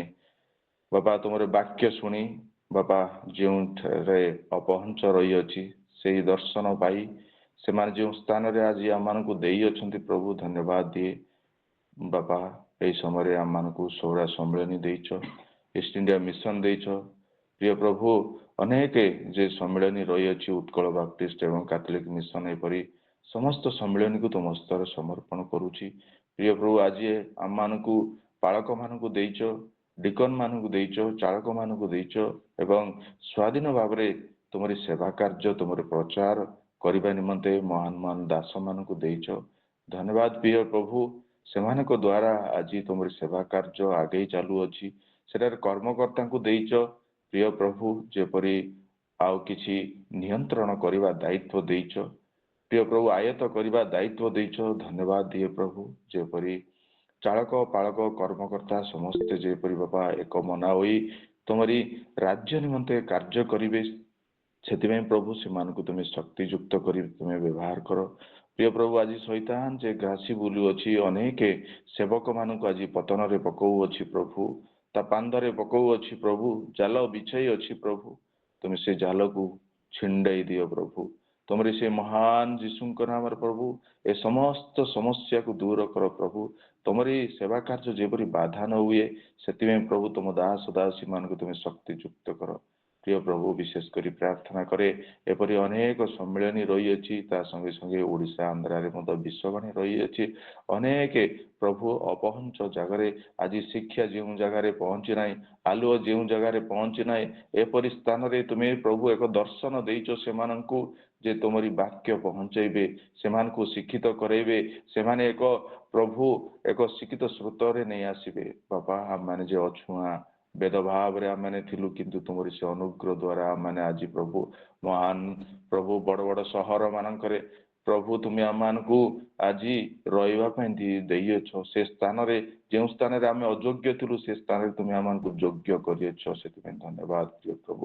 ବାବା ତୁମର ବାକ୍ୟ ଶୁଣି ବାବା ଯେଉଁଠାରେ ଅପହଞ୍ଚ ରହିଅଛି ସେହି ଦର୍ଶନ ପାଇ ସେମାନେ ଯେଉଁ ସ୍ଥାନରେ ଆଜି ଆମମାନଙ୍କୁ ଦେଇଅଛନ୍ତି ପ୍ରଭୁ ଧନ୍ୟବାଦ ଦିଏ ବାପା ଏହି ସମୟରେ ଆମମାନଙ୍କୁ ସୌରା ସମ୍ମିଳନୀ ଦେଇଛ ଇଷ୍ଟ ଇଣ୍ଡିଆ ମିଶନ ଦେଇଛ ପ୍ରିୟ ପ୍ରଭୁ ଅନେକ ଯେ ସମ୍ମିଳନୀ ରହିଅଛି ଉତ୍କଳ ବାପ୍ଟିଷ୍ଟ ଏବଂ କାଥୋଲିକ ମିଶନ ଏପରି ସମସ୍ତ ସମ୍ମିଳନୀକୁ ତୁମ ସ୍ତରରେ ସମର୍ପଣ କରୁଛି ପ୍ରିୟ ପ୍ରଭୁ ଆଜି ଆମମାନଙ୍କୁ ପାଳକ ମାନଙ୍କୁ ଦେଇଛ ଡିକନ ମାନଙ୍କୁ ଦେଇଛ ଚାଳକ ମାନଙ୍କୁ ଦେଇଛ ଏବଂ ସ୍ୱାଧୀନ ଭାବରେ ତୁମରି ସେବା କାର୍ଯ୍ୟ ତୁମର ପ୍ରଚାର କରିବା ନିମନ୍ତେ ମହାନ ମହାନ ଦାସ ମାନଙ୍କୁ ଦେଇଛ ଧନ୍ୟବାଦ ପ୍ରିୟ ପ୍ରଭୁ ସେମାନଙ୍କ ଦ୍ୱାରା ଆଜି ତୁମର ସେବା କାର୍ଯ୍ୟ ଆଗେଇ ଚାଲୁଅଛି ସେଠାରେ କର୍ମକର୍ତ୍ତାଙ୍କୁ ଦେଇଛ ପ୍ରିୟ ପ୍ରଭୁ ଯେପରି ଆଉ କିଛି ନିୟନ୍ତ୍ରଣ କରିବା ଦାୟିତ୍ୱ ଦେଇଛ ପ୍ରିୟ ପ୍ରଭୁ ଆୟତ କରିବା ଦାୟିତ୍ୱ ଦେଇଛ ଧନ୍ୟବାଦ ଦିଏ ପ୍ରଭୁ ଯେପରି ଚାଳକ ପାଳକ କର୍ମକର୍ତ୍ତା ସମସ୍ତେ ଯେପରି ବାପା ଏକ ମନା ହୋଇ ତୁମରି ରାଜ୍ୟ ନିମନ୍ତେ କାର୍ଯ୍ୟ କରିବେ ସେଥିପାଇଁ ପ୍ରଭୁ ସେମାନଙ୍କୁ ତୁମେ ଶକ୍ତିଯୁକ୍ତ କରି ତୁମେ ବ୍ୟବହାର କର ପ୍ରିୟ ପ୍ରଭୁ ଆଜି ଶୈତାନ ଯେ ଘାସି ବୁଲୁଅଛି ଅନେକ ସେବକ ମାନଙ୍କୁ ଆଜି ପତନରେ ପକଉଅଛି ପ୍ରଭୁ ତା ପାନ୍ଦରେ ପକଉଅଛି ପ୍ରଭୁ ଜାଲ ବିଛାଇ ଅଛି ପ୍ରଭୁ ତୁମେ ସେ ଜାଲକୁ ଛିଣ୍ଡାଇ ଦିଅ ପ୍ରଭୁ ତୁମରି ସେ ମହାନ ଯୀଶୁଙ୍କ ନାମରେ ପ୍ରଭୁ ଏ ସମସ୍ତ ସମସ୍ୟାକୁ ଦୂର କର ପ୍ରଭୁ ତୁମରି ସେବା କାର୍ଯ୍ୟ ଯେପରି ବାଧା ନ ହୁଏ ସେଥିପାଇଁ ପ୍ରଭୁ ତୁମ ଦାସ ଦାସୀ ମାନଙ୍କୁ ତୁମେ ଶକ୍ତିଯୁକ୍ତ କର ପ୍ରିୟ ପ୍ରଭୁ ବିଶେଷ କରି ପ୍ରାର୍ଥନା କରେ ଏପରି ଅନେକ ସମ୍ମିଳନୀ ରହିଅଛି ତା ସଙ୍ଗେ ସଙ୍ଗେ ଓଡ଼ିଶା ଆନ୍ଧ୍ରାରେ ମଧ୍ୟ ବିଶ୍ୱବାଣୀ ରହିଅଛି ଅନେକ ପ୍ରଭୁ ଅପହଞ୍ଚ ଜାଗାରେ ଆଜି ଶିକ୍ଷା ଯେଉଁ ଜାଗାରେ ପହଞ୍ଚି ନାହିଁ ଆଲୁଅ ଯେଉଁ ଜାଗାରେ ପହଞ୍ଚି ନାହିଁ ଏପରି ସ୍ଥାନରେ ତୁମେ ପ୍ରଭୁ ଏକ ଦର୍ଶନ ଦେଇଛ ସେମାନଙ୍କୁ ଯେ ତୁମରି ବାକ୍ୟ ପହଞ୍ଚେଇବେ ସେମାନଙ୍କୁ ଶିକ୍ଷିତ କରାଇବେ ସେମାନେ ଏକ ପ୍ରଭୁ ଏକ ଶିକ୍ଷିତ ସ୍ରୋତରେ ନେଇ ଆସିବେ ବାପା ଆମମାନେ ଯେ ଅଛୁଆଁ ବେଦ ଭାବରେ ଆମମାନେ ଥିଲୁ କିନ୍ତୁ ତୁମରି ସେ ଅନୁଗ୍ରହ ଦ୍ୱାରା ଆମମାନେ ଆଜି ପ୍ରଭୁ ମହାନ ପ୍ରଭୁ ବଡ଼ ବଡ଼ ସହର ମାନଙ୍କରେ ପ୍ରଭୁ ତୁମେ ଆମମାନଙ୍କୁ ଆଜି ରହିବା ପାଇଁ ଦେଇଅଛ ସେ ସ୍ଥାନରେ ଯେଉଁ ସ୍ଥାନରେ ଆମେ ଅଯୋଗ୍ୟ ଥିଲୁ ସେ ସ୍ଥାନରେ ତୁମେ ଆମମାନଙ୍କୁ ଯୋଗ୍ୟ କରିଅଛ ସେଥିପାଇଁ ଧନ୍ୟବାଦ ପ୍ରିୟ ପ୍ରଭୁ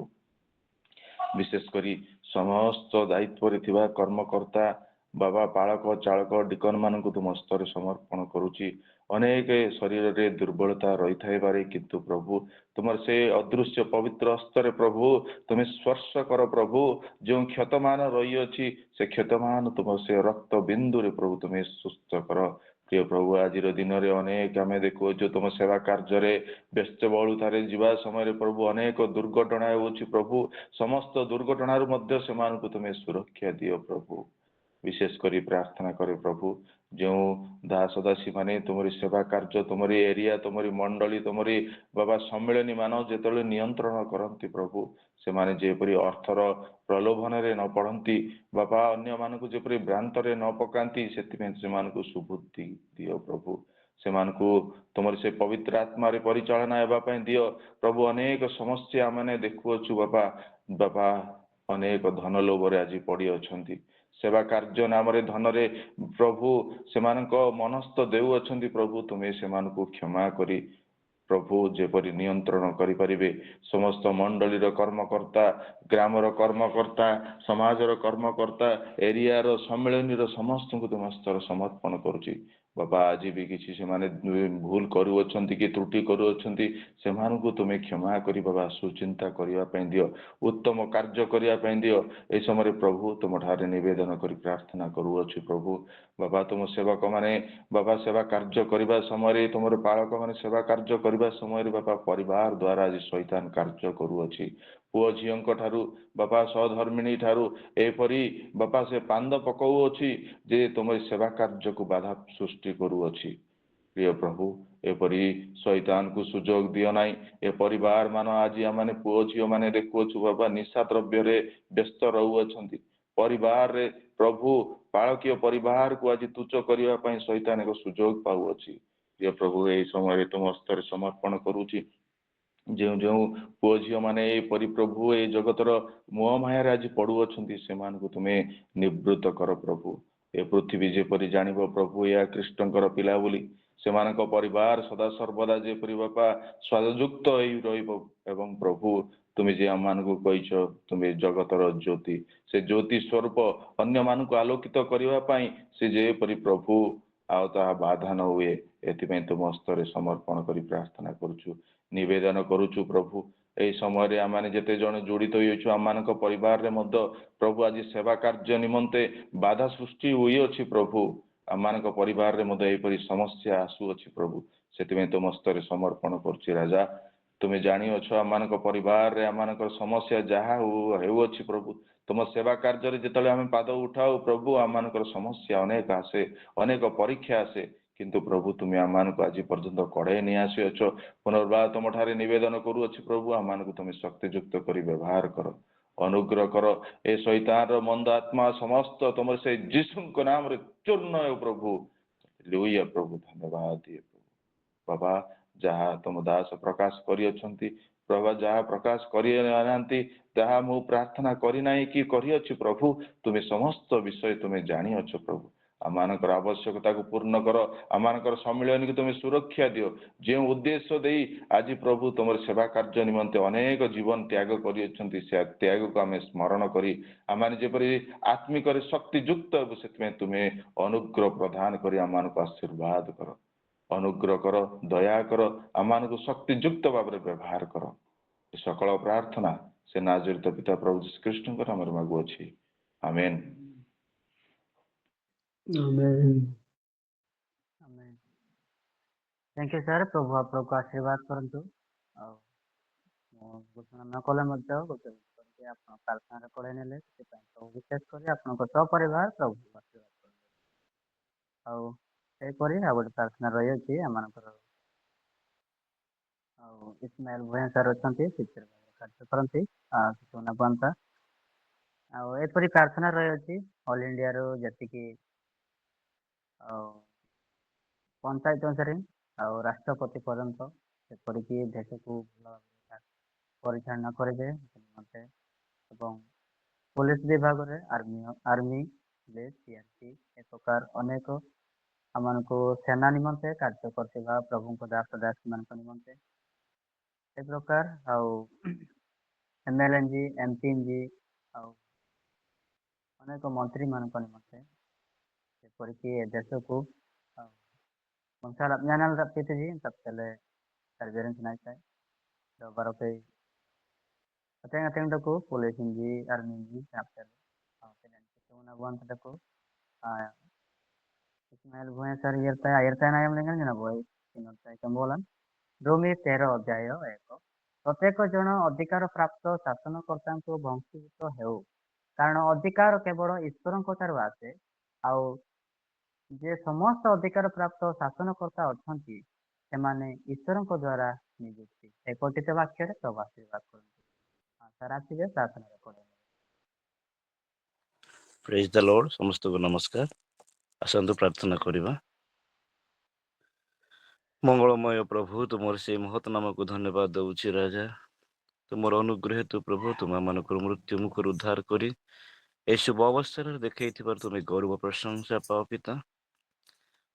ବିଶେଷ କରି ସମସ୍ତ ଦାୟିତ୍ୱରେ ଥିବା କର୍ମକର୍ତ୍ତା ବାବା ପାଳକ ଚାଳକ ଡିକନ ମାନଙ୍କୁ ତୁମ ସ୍ତରରେ ସମର୍ପଣ କରୁଛି ଅନେକ ଶରୀରରେ ଦୁର୍ବଳତା ରହିଥାଇପାରେ କିନ୍ତୁ ପ୍ରଭୁ ତୁମର ସେ ଅଦୃଶ୍ୟ ପବିତ୍ର ହସ୍ତରେ ପ୍ରଭୁ ତୁମେ ସ୍ପର୍ଶ କର ପ୍ରଭୁ ଯେଉଁ କ୍ଷତମାନ ରହିଅଛି ସେ କ୍ଷତମାନ ତୁମ ସେ ରକ୍ତ ବିନ୍ଦୁରେ ପ୍ରଭୁ ତୁମେ ସୁସ୍ଥ କର ପ୍ରିୟ ପ୍ରଭୁ ଆଜିର ଦିନରେ ଅନେକ ଆମେ ଦେଖୁଅଛୁ ତୁମ ସେବା କାର୍ଯ୍ୟରେ ବ୍ୟସ୍ତବହୁଳତାରେ ଯିବା ସମୟରେ ପ୍ରଭୁ ଅନେକ ଦୁର୍ଘଟଣା ହେଉଛି ପ୍ରଭୁ ସମସ୍ତ ଦୁର୍ଘଟଣାରୁ ମଧ୍ୟ ସେମାନଙ୍କୁ ତୁମେ ସୁରକ୍ଷା ଦିଅ ପ୍ରଭୁ ବିଶେଷ କରି ପ୍ରାର୍ଥନା କରେ ପ୍ରଭୁ ଯେଉଁ ଦାସ ଦାସୀ ମାନେ ତୁମରି ସେବା କାର୍ଯ୍ୟ ତୁମରି ଏରିଆ ତୁମରି ମଣ୍ଡଳୀ ତୁମରି ବାବା ସମ୍ମିଳନୀ ମାନ ଯେତେବେଳେ ନିୟନ୍ତ୍ରଣ କରନ୍ତି ପ୍ରଭୁ ସେମାନେ ଯେପରି ଅର୍ଥର ପ୍ରଲୋଭନରେ ନ ପଡ଼ନ୍ତି ବାପା ଅନ୍ୟମାନଙ୍କୁ ଯେପରି ଭ୍ରାନ୍ତରେ ନ ପକାନ୍ତି ସେଥିପାଇଁ ସେମାନଙ୍କୁ ସୁବୁଦ୍ଧି ଦିଅ ପ୍ରଭୁ ସେମାନଙ୍କୁ ତୁମର ସେ ପବିତ୍ର ଆତ୍ମାରେ ପରିଚାଳନା ହେବା ପାଇଁ ଦିଅ ପ୍ରଭୁ ଅନେକ ସମସ୍ୟା ମାନେ ଦେଖୁଅଛୁ ବାପା ବାପା ଅନେକ ଧନ ଲୋଭରେ ଆଜି ପଡ଼ି ଅଛନ୍ତି ସେବା କାର୍ଯ୍ୟ ନାମରେ ଧନରେ ପ୍ରଭୁ ସେମାନଙ୍କ ମନସ୍ଥ ଦେଉଅଛନ୍ତି ପ୍ରଭୁ ତୁମେ ସେମାନଙ୍କୁ କ୍ଷମା କରି ପ୍ରଭୁ ଯେପରି ନିୟନ୍ତ୍ରଣ କରିପାରିବେ ସମସ୍ତ ମଣ୍ଡଳୀର କର୍ମକର୍ତ୍ତା ଗ୍ରାମର କର୍ମକର୍ତ୍ତା ସମାଜର କର୍ମକର୍ତ୍ତା ଏରିଆର ସମ୍ମିଳନୀର ସମସ୍ତଙ୍କୁ ତୁମ ସ୍ତର ସମର୍ପଣ କରୁଛି ବାପା ଆଜି ବି କିଛି ସେମାନେ ଭୁଲ କରୁଅଛନ୍ତି କି ତ୍ରୁଟି କରୁଅଛନ୍ତି, ସେମାନଙ୍କୁ ତୁମେ କ୍ଷମା କରି ବାବା ସୁଚିନ୍ତା କରିବା ପାଇଁ ଦିଅ, ଉତ୍ତମ କାର୍ଯ୍ୟ କରିବା ପାଇଁ ଦିଅ। এই ସମୟରେ ପ୍ରଭୁ ତୁମ ଠାରେ ନିବେଦନ କରି ପ୍ରାର୍ଥନା କରୁଅଛୁ ପ୍ରଭୁ। ବାବା ତୁମ ସେବକ ମାନେ ବାବା ସେବା କାର୍ଯ୍ୟ କରିବା ସମୟରେ, ତୁମର ପାଳକ ମାନେ ସେବା କାର୍ଯ୍ୟ କରିବା ସମୟରେ ବାପା ପରିବାର ଦ୍ୱାରା ଆଜି ଶୈତାନ କାର୍ଯ୍ୟ କରୁଅଛି। ପୁଅ ଝିଅଙ୍କ ଠାରୁ ବାପା ସହଧର୍ମିଣୀ ଠାରୁ ଏପରି ବାପା ସେ ପାନ୍ଦ ପକାଉଅଛି ଯେ ତୁମ ସେବା କାର୍ଯ୍ୟକୁ ବାଧା ସୃଷ୍ଟି କରୁଅଛି। ପ୍ରିୟ ପ୍ରଭୁ, ଏପରି ଶୈତାନକୁ ସୁଯୋଗ ଦିଅ ନାହିଁ। ଏ ପରିବାର ମାନ ଆଜି ଆମେ ପୁଅ ଝିଅ ମାନେ ଦେଖୁଅଛୁ ବାବା ନିଶା ଦ୍ରବ୍ୟରେ ବ୍ୟସ୍ତ ରହୁଅଛନ୍ତି। ପରିବାରରେ ପ୍ରଭୁ ବାଳକୀୟ ପରିବାରକୁ ଆଜି ତୁଚ୍ଛ କରିବା ପାଇଁ ଶୈତାନ ଏକ ସୁଯୋଗ ପାଉଅଛି। ପ୍ରିୟ ପ୍ରଭୁ, ଏହି ସମୟରେ ତୁମ ହସ୍ତରେ ସମର୍ପଣ କରୁଛି। ଯେଉଁ ଯେଉଁ ପୁଅ ଝିଅ ମାନେ ଏପରି ପ୍ରଭୁ ଏ ଜଗତର ମୋହ ମାୟାରେ ଆଜି ପଡୁଅଛନ୍ତି, ସେମାନଙ୍କୁ ତୁମେ ନିବୃତ୍ତ କର ପ୍ରଭୁ। ଏ ପୃଥିବୀ ଯେପରି ଜାଣିବ ପ୍ରଭୁ ଏହା ଖ୍ରୀଷ୍ଟଙ୍କର ପିଲା ବୋଲି, ସେମାନଙ୍କ ପରିବାର ସଦା ସର୍ବଦା ଯେପରି ବାପା ସ୍ୱାଦଯୁକ୍ତ ହେଇ ରହିବ। ଏବଂ ପ୍ରଭୁ ତୁମେ ଯେ ଆମମାନଙ୍କୁ କହିଛ ତୁମେ ଜଗତର ଜ୍ୟୋତି, ସେ ଜ୍ୟୋତି ସ୍ୱରୂପ ଅନ୍ୟମାନଙ୍କୁ ଆଲୋକିତ କରିବା ପାଇଁ ସେ ଯେପରି ପ୍ରଭୁ ଆଉ ତାହା ବାଧା ନ ହୁଏ, ଏଥିପାଇଁ ତୁମ ହସ୍ତରେ ସମର୍ପଣ କରି ପ୍ରାର୍ଥନା କରୁଛୁ, ନିବେଦନ କରୁଛୁ ପ୍ରଭୁ। ଏହି ସମୟରେ ଆମେ ଯେତେ ଜଣ ଜଡ଼ିତ ହୋଇଅଛୁ ଆମମାନଙ୍କ ପରିବାରରେ ମଧ୍ୟ ପ୍ରଭୁ ଆଜି ସେବା କାର୍ଯ୍ୟ ନିମନ୍ତେ ବାଧା ସୃଷ୍ଟି ହୋଇଅଛି ପ୍ରଭୁ। ଆମମାନଙ୍କ ପରିବାରରେ ମଧ୍ୟ ଏହିପରି ସମସ୍ୟା ଆସୁଅଛି ପ୍ରଭୁ, ସେଥିପାଇଁ ତୁମ ହସ୍ତରେ ସମର୍ପଣ କରୁଛି ରାଜା। ତୁମେ ଜାଣିଅଛ ଆମମାନଙ୍କ ପରିବାରରେ ଆମମାନଙ୍କର ସମସ୍ୟା ଯାହା ହେଉଅଛି ପ୍ରଭୁ। ତୁମ ସେବା କାର୍ଯ୍ୟରେ ଯେତେବେଳେ ଆମେ ପାଦ ଉଠାଉ ପ୍ରଭୁ, ଆମମାନଙ୍କର ସମସ୍ୟା ଅନେକ ଆସେ, ଅନେକ ପରୀକ୍ଷା ଆସେ, କିନ୍ତୁ ପ୍ରଭୁ ତୁମେ ଆମମାନଙ୍କୁ ଆଜି ପର୍ଯ୍ୟନ୍ତ କଢ଼େଇ ନେଇ ଆସିଅଛ। ପୁନର୍ବାର ତୁମ ଠାରେ ନିବେଦନ କରୁଅଛି ପ୍ରଭୁ, ଆମମାନଙ୍କୁ ତୁମେ ଶକ୍ତିଯୁକ୍ତ କରି ବ୍ୟବହାର କର, ଅନୁଗ୍ରହ କର। ଏ ଶୈତାନର ମନ୍ଦ ଆତ୍ମା ସମସ୍ତ ତୁମର ସେ ଯୀଶୁଙ୍କ ନାମରେ ଚୂର୍ଣ୍ଣ ହେଉ ପ୍ରଭୁ। ହାଲେଲୁୟା ପ୍ରଭୁ, ଧନ୍ୟବାଦ ଦିଏ ପ୍ରଭୁ। ବାବା ଯାହା ତୁମ ଦାସ ପ୍ରକାଶ କରିଅଛନ୍ତି ପ୍ରଭୁ, ଯାହା ପ୍ରକାଶ କରିନାହାନ୍ତି ତାହା ମୁଁ ପ୍ରାର୍ଥନା କରିନାହିଁ କି କରିଅଛି ପ୍ରଭୁ, ତୁମେ ସମସ୍ତ ବିଷୟ ତୁମେ ଜାଣିଅଛ ପ୍ରଭୁ। ଆମମାନଙ୍କର ଆବଶ୍ୟକତାକୁ ପୂର୍ଣ୍ଣ କର, ଆମମାନଙ୍କର ସମ୍ମିଳନୀକୁ ତୁମେ ସୁରକ୍ଷା ଦିଅ। ଯେଉଁ ଉଦ୍ଦେଶ୍ୟ ଦେଇ ଆଜି ପ୍ରଭୁ ତୁମର ସେବା କାର୍ଯ୍ୟ ନିମନ୍ତେ ଅନେକ ଜୀବନ ତ୍ୟାଗ କରିଅଛନ୍ତି, ସେ ତ୍ୟାଗକୁ ଆମେ ସ୍ମରଣ କରି ଆମମାନେ ଯେପରି ଆତ୍ମିକରେ ଶକ୍ତିଯୁକ୍ତ ହେବୁ, ସେଥିପାଇଁ ତୁମେ ଅନୁଗ୍ରହ ପ୍ରଦାନ କରି ଆମମାନଙ୍କୁ ଆଶୀର୍ବାଦ କର, ଅନୁଗ୍ରହ କର, ଦୟା କର, ଆମମାନଙ୍କୁ ଶକ୍ତିଯୁକ୍ତ ଭାବରେ ବ୍ୟବହାର କର। ଏ ସକଳ ପ୍ରାର୍ଥନା ସେ ନାଜରିତ ପିତା ପ୍ରଭୁ ଶ୍ରୀକୃଷ୍ଣଙ୍କ ନାମରେ ମାଗୁଅଛି, ଆମେନ୍। Thank you sir. प्रभु आपको आशीर्वाद करंतु। ଆଉ ମୁଁ ଘୋଷଣା ନ କଲେ ମଧ୍ୟ ଗୋଟେ କରିକି ଆପଣ ପ୍ରାର୍ଥନାରେ କଢ଼େଇ ନେଲେ, ସେଥିପାଇଁ ପ୍ରଭୁ ବିଶେଷ କରି ଆପଣଙ୍କ ସପରିବାର ପ୍ରଭୁ ଆଶୀର୍ବାଦ କରନ୍ତୁ। ଆଉ ସେହିପରି ଆଉ ଗୋଟେ ପ୍ରାର୍ଥନା ରହିଅଛି ଆମମାନଙ୍କର। ଆଉ ଇସ୍ମାଇଲ ଭୂୟାଁ ସାର୍ ଅଛନ୍ତି, ଶିକ୍ଷକ ଭାବରେ କାର୍ଯ୍ୟ କରନ୍ତି ଶିଶୁନା ପନ୍ଥା। ଆଉ ଏପରି ପ୍ରାର୍ଥନା ରହିଅଛି ଅଲ୍ ଇଣ୍ଡିଆରୁ ଯେତିକି ଆଉ ପଞ୍ଚାୟତ ଅନୁସାରେ ଆଉ ରାଷ୍ଟ୍ରପତି ପର୍ଯ୍ୟନ୍ତ, ସେପରିକି ଦେଶକୁ ଭଲ ଭାବରେ ପରିଚାଳନା କରିବେ ନିମନ୍ତେ, ଏବଂ ପୁଲିସ ବିଭାଗରେ ଆର୍ମି ପୁଲିସ ସିଆର୍ପି ଏ ପ୍ରକାର ଅନେକ ଆମମାନଙ୍କୁ ସେନା ନିମନ୍ତେ କାର୍ଯ୍ୟ କରୁଥିବା ପ୍ରଭୁଙ୍କ ଦାସ ଦାସୀମାନଙ୍କ ନିମନ୍ତେ ଏ ପ୍ରକାର, ଆଉ MLNG MPNG ଆଉ ଅନେକ ମନ୍ତ୍ରୀମାନଙ୍କ ନିମନ୍ତେ, ଯେପରିକି ଏ ଦେଶକୁ mensalah rapid ji taptele surveillance naik sai do barope ateng dako police ji army ji taptele tenen ketuna buan dako Ismail Bhuya sir yerta na lengan jana boy sinota kambolan Romi 13 ଅଧ୍ୟାୟ 1 ପ୍ରତ୍ୟେକ ଜଣ ଅଧିକାର ପ୍ରାପ୍ତ ଶାସନକର୍ତ୍ତାଙ୍କୁ ବଂଶୀଭୂତ ହେଉ, କାରଣ ଅଧିକାର କେବଳ ଈଶ୍ୱରଙ୍କ ଠାରୁ ଆସେ, ଆଉ ଯେ ସମସ୍ତ ଅଧିକାର ପ୍ରାପ୍ତ ଶାସନକର୍ତ୍ତା ଅଛନ୍ତି ସେମାନେ ଈଶ୍ୱରଙ୍କ ଦ୍ୱାରା ନିଯୁକ୍ତି। ଏ ପଠିତ ବାକ୍ୟରେ ପ୍ରଭୁ ଆଶୀର୍ବାଦ କରନ୍ତୁ। ସାର୍ ଆସିବେ ପ୍ରାର୍ଥନାରେ ପଢ଼େଇବେ। ପ୍ରେଜ୍ ଦ ଲର୍ଡ। ସମସ୍ତଙ୍କୁ ନମସ୍କାର। ଆସନ୍ତୁ ପ୍ରାର୍ଥନା କରିବା। ମଙ୍ଗଳମୟ ପ୍ରଭୁ, ତୁମର ସେଇ ମହତ୍ ନାମକୁ ଧନ୍ୟବାଦ ଦେଉଛି ରାଜା। ତୁମର ଅନୁଗ୍ରହ ହେତୁ ପ୍ରଭୁ ତୁମ ମାନଙ୍କର ମୃତ୍ୟୁ ମୁଖରୁ ଉଦ୍ଧାର କରି ଏସବୁ ଅବସରରେ ଦେଖେଇଥିବାରୁ ତୁମେ ଗୌରବ ପ୍ରଶଂସା ପାଅ ପିତା।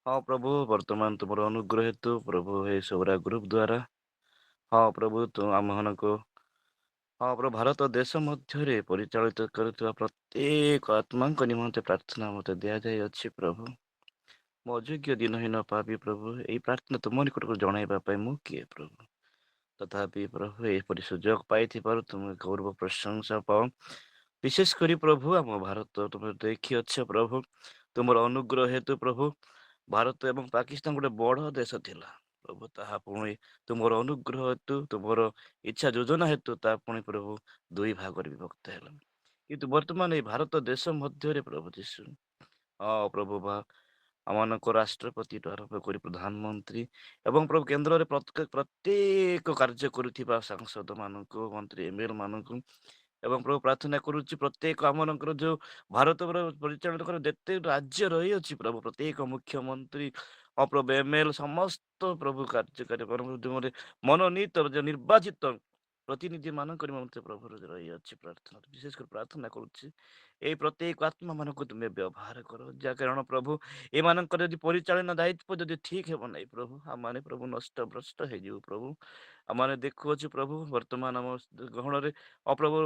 ହଁ ପ୍ରଭୁ, ବର୍ତ୍ତମାନ ତୁମର ଅନୁଗ୍ରହ ହେତୁ ପ୍ରଭୁ ଏ ସବରା ଗ୍ରୁପ ଦ୍ୱାରା ହଁ ପ୍ରଭୁ ଆମମାନଙ୍କୁ ହଁ ପ୍ରଭୁ ଭାରତ ଦେଶ ମଧ୍ୟରେ ପରିଚାଳିତ କରୁଥିବା ପ୍ରତ୍ୟେକ ଆତ୍ମାଙ୍କ ନିମନ୍ତେ ପ୍ରାର୍ଥନା ମୋତେ ଦିଆଯାଇଅଛି ପ୍ରଭୁ। ମୋ ଅଯୋଗ୍ୟ ଦିନହୀନ ପାପୀ ପ୍ରଭୁ, ଏଇ ପ୍ରାର୍ଥନା ତୁମ ନିକଟକୁ ଜଣାଇବା ପାଇଁ ମୁଁ କିଏ ପ୍ରଭୁ। ତଥାପି ପ୍ରଭୁ ଏପରି ସୁଯୋଗ ପାଇଥିବାରୁ ତୁମେ ଗୌରବ ପ୍ରଶଂସା ପାଅ। ବିଶେଷ କରି ପ୍ରଭୁ ଆମ ଭାରତ ତୁମେ ଦେଖିଅଛ ପ୍ରଭୁ, ତୁମର ଅନୁଗ୍ରହ ହେତୁ ପ୍ରଭୁ ଭାରତ ଏବଂ ପାକିସ୍ତାନ ଗୋଟେ ବଡ଼ ଦେଶ ଥିଲା ପ୍ରଭୁ, ତାହା ପୁଣି ତୁମର ଅନୁଗ୍ରହ ହେତୁ ତୁମର ଇଚ୍ଛା ଯୋଜନା ହେତୁ ତାହା ପୁଣି ପ୍ରଭୁ ଦୁଇ ଭାଗରେ ବିଭକ୍ତ ହେଲା। କିନ୍ତୁ ବର୍ତ୍ତମାନ ଏଇ ଭାରତ ଦେଶ ମଧ୍ୟରେ ପ୍ରଭୁ ଯୀଶୁ, ହଁ ପ୍ରଭୁ ଆମମାନଙ୍କ ରାଷ୍ଟ୍ରପତିଠୁ ଆରମ୍ଭ କରି ପ୍ରଧାନମନ୍ତ୍ରୀ ଏବଂ ପ୍ରଭୁ କେନ୍ଦ୍ରରେ ପ୍ରତ୍ୟେକ କାର୍ଯ୍ୟ କରୁଥିବା ସାଂସଦ ମାନଙ୍କୁ, ମନ୍ତ୍ରୀ, ଏମଏଲ ମାନଙ୍କୁ ଏବଂ ପ୍ରଭୁ ପ୍ରାର୍ଥନା କରୁଛି ପ୍ରତ୍ୟେକ ଆମମାନଙ୍କର ଯୋଉ ଭାରତର ପରିଚାଳନା କର ଯେତେ ରାଜ୍ୟ ରହିଅଛି ପ୍ରଭୁ, ପ୍ରତ୍ୟେକ ମୁଖ୍ୟମନ୍ତ୍ରୀ ପ୍ରଭୁ ଏମଏଲ ସମସ୍ତ ପ୍ରଭୁ କାର୍ଯ୍ୟକାରୀ ମନୋନୀତ ନିର୍ବାଚିତ ପ୍ରତିନିଧି ମାନଙ୍କ ନିମନ୍ତେ ପ୍ରଭୁ ରହିଅଛି ପ୍ରାର୍ଥନା। ବିଶେଷ କରି ପ୍ରାର୍ଥନା କରୁଛି ଏଇ ପ୍ରତ୍ୟେକ ଆତ୍ମା ମାନଙ୍କୁ ତୁମେ ବ୍ୟବହାର କର, ଯାହା କାରଣ ପ୍ରଭୁ ଏମାନଙ୍କର ଯଦି ପରିଚାଳନା ଦାୟିତ୍ୱ ଯଦି ଠିକ ହେବ ନାହିଁ ପ୍ରଭୁ, ଆମମାନେ ପ୍ରଭୁ ନଷ୍ଟ ଭ୍ରଷ୍ଟ ହେଇଯିବୁ ପ୍ରଭୁ। ଆମମାନେ ଦେଖୁଅଛୁ ପ୍ରଭୁ ବର୍ତ୍ତମାନ ଆମ ଗହଣରେ ଅପ୍ରଭୁ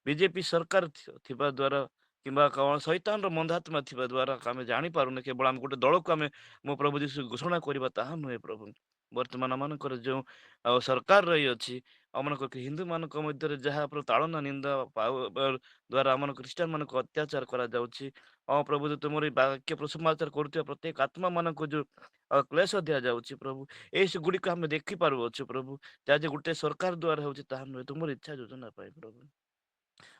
ବିଜେପି ସରକାର ଥିବା ଦ୍ୱାରା କିମ୍ବା କଣ ଶୈତାନର ମନ୍ଦାତ୍ମା ଥିବା ଦ୍ୱାରା ଆମେ ଜାଣିପାରୁନେ, କେବଳ ଆମେ ଗୋଟେ ଦଳକୁ ଆମେ ମୋ ପ୍ରଭୁ ଯୀଶୁ ଘୋଷଣା କରିବା ତାହା ନୁହେଁ ପ୍ରଭୁ। ବର୍ତ୍ତମାନ ଆମମାନଙ୍କର ଯେଉଁ ସରକାର ରହିଅଛି, ଆମମାନଙ୍କ ହିନ୍ଦୁମାନଙ୍କ ମଧ୍ୟରେ ଯାହା ତାଳନା ନିନ୍ଦା ଦ୍ୱାରା ଆମ ଖ୍ରୀଷ୍ଟିଆନ ମାନଙ୍କୁ ଅତ୍ୟାଚାର କରାଯାଉଛି, ପ୍ରଭୁ ତୁମର ଏଇ ବାକ୍ୟ ପ୍ରସମାଚାର କରୁଥିବା ପ୍ରତ୍ୟେକ ଆତ୍ମା ମାନଙ୍କୁ ଯୋଉ କ୍ଲେଶ ଦିଆଯାଉଛି ପ୍ରଭୁ, ଏଇ ଗୁଡ଼ିକ ଆମେ ଦେଖିପାରୁଅଛୁ ପ୍ରଭୁ, ଯାହା ଯେ ଗୋଟେ ସରକାର ଦ୍ୱାରା ହେଉଛି ତାହା ନୁହେଁ, ତୁମର ଇଚ୍ଛା ଯୋଜନା ପାଇଁ ପ୍ରଭୁ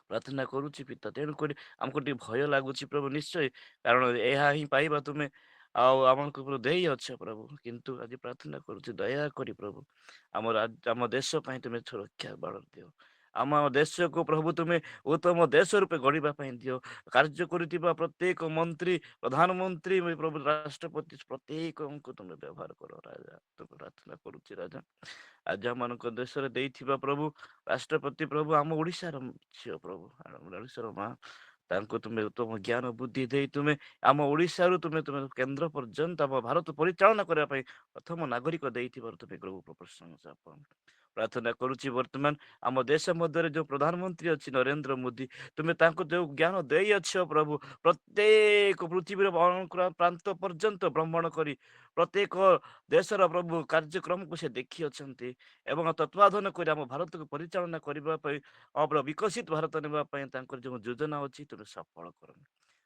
ପ୍ରାର୍ଥନା କରୁଛି ପିତା। ତେଣୁକରି ଆମକୁ ଟିକେ ଭୟ ଲାଗୁଛି ପ୍ରଭୁ ନିଶ୍ଚୟ, କାରଣ ଏହା ହିଁ ପାଇବା ତୁମେ ଆଉ ଆମକୁ ଦେଇ ଅଛ ପ୍ରଭୁ। କିନ୍ତୁ ଆଜି ପ୍ରାର୍ଥନା କରୁଛି ଦୟାକରି ପ୍ରଭୁ ଆମ ଦେଶ ପାଇଁ ତୁମେ ସୁରକ୍ଷା ବଳ ଦିଅ। ଆମ ଦେଶକୁ ପ୍ରଭୁ ତୁମେ ଉତ୍ତମ ଦେଶ ରୂପେ ଗଢ଼ିବା ପାଇଁ ଦିଅ। କାର୍ଯ୍ୟ କରୁଥିବା ପ୍ରତ୍ୟେକ ମନ୍ତ୍ରୀ, ପ୍ରଧାନମନ୍ତ୍ରୀ, ପ୍ରଭୁ ରାଷ୍ଟ୍ରପତି ପ୍ରତ୍ୟେକଙ୍କୁ ତୁମେ ବ୍ୟବହାର କର ରାଜା। ତୁମେ ପ୍ରାର୍ଥନା କରୁଛି ରାଜା, ଆଜି ଆମମାନଙ୍କ ଦେଶରେ ଦେଇଥିବା ପ୍ରଭୁ ରାଷ୍ଟ୍ରପତି ପ୍ରଭୁ ଆମ ଓଡ଼ିଶାର ଝିଅ ପ୍ରଭୁ, ଓଡ଼ିଶାର ମା, ତାଙ୍କୁ ତୁମେ ଉତ୍ତମ ଜ୍ଞାନ ବୁଦ୍ଧି ଦେଇ ତୁମେ ଆମ ଓଡ଼ିଶାରୁ ତୁମେ କେନ୍ଦ୍ର ପର୍ଯ୍ୟନ୍ତ ଆମ ଭାରତ ପରିଚାଳନା କରିବା ପାଇଁ ପ୍ରଥମ ନାଗରିକ ଦେଇଥିବାରୁ ତୁମେ ପ୍ରଭୁ ପ୍ରଶଂସା ପାଅ। ପ୍ରାର୍ଥନା କରୁଛି ବର୍ତ୍ତମାନ ଆମ ଦେଶ ମଧ୍ୟରେ ଯୋଉ ପ୍ରଧାନମନ୍ତ୍ରୀ ଅଛି ନରେନ୍ଦ୍ର ମୋଦି, ତୁମେ ତାଙ୍କୁ ଯୋଉ ଜ୍ଞାନ ଦେଇଅଛ ପ୍ରଭୁ, ପ୍ରତ୍ୟେକ ପୃଥିବୀର ପ୍ରାନ୍ତ ପର୍ଯ୍ୟନ୍ତ ଭ୍ରମଣ କରି ପ୍ରତ୍ୟେକ ଦେଶର ପ୍ରଭୁ କାର୍ଯ୍ୟକ୍ରମକୁ ସେ ଦେଖିଅଛନ୍ତି ଏବଂ ତତ୍ତ୍ୱାବଧାନ କରି ଆମ ଭାରତକୁ ପରିଚାଳନା କରିବା ପାଇଁ ବିକଶିତ ଭାରତ ନେବା ପାଇଁ ତାଙ୍କର ଯେଉଁ ଯୋଜନା ଅଛି ତୁମେ ସଫଳ କର।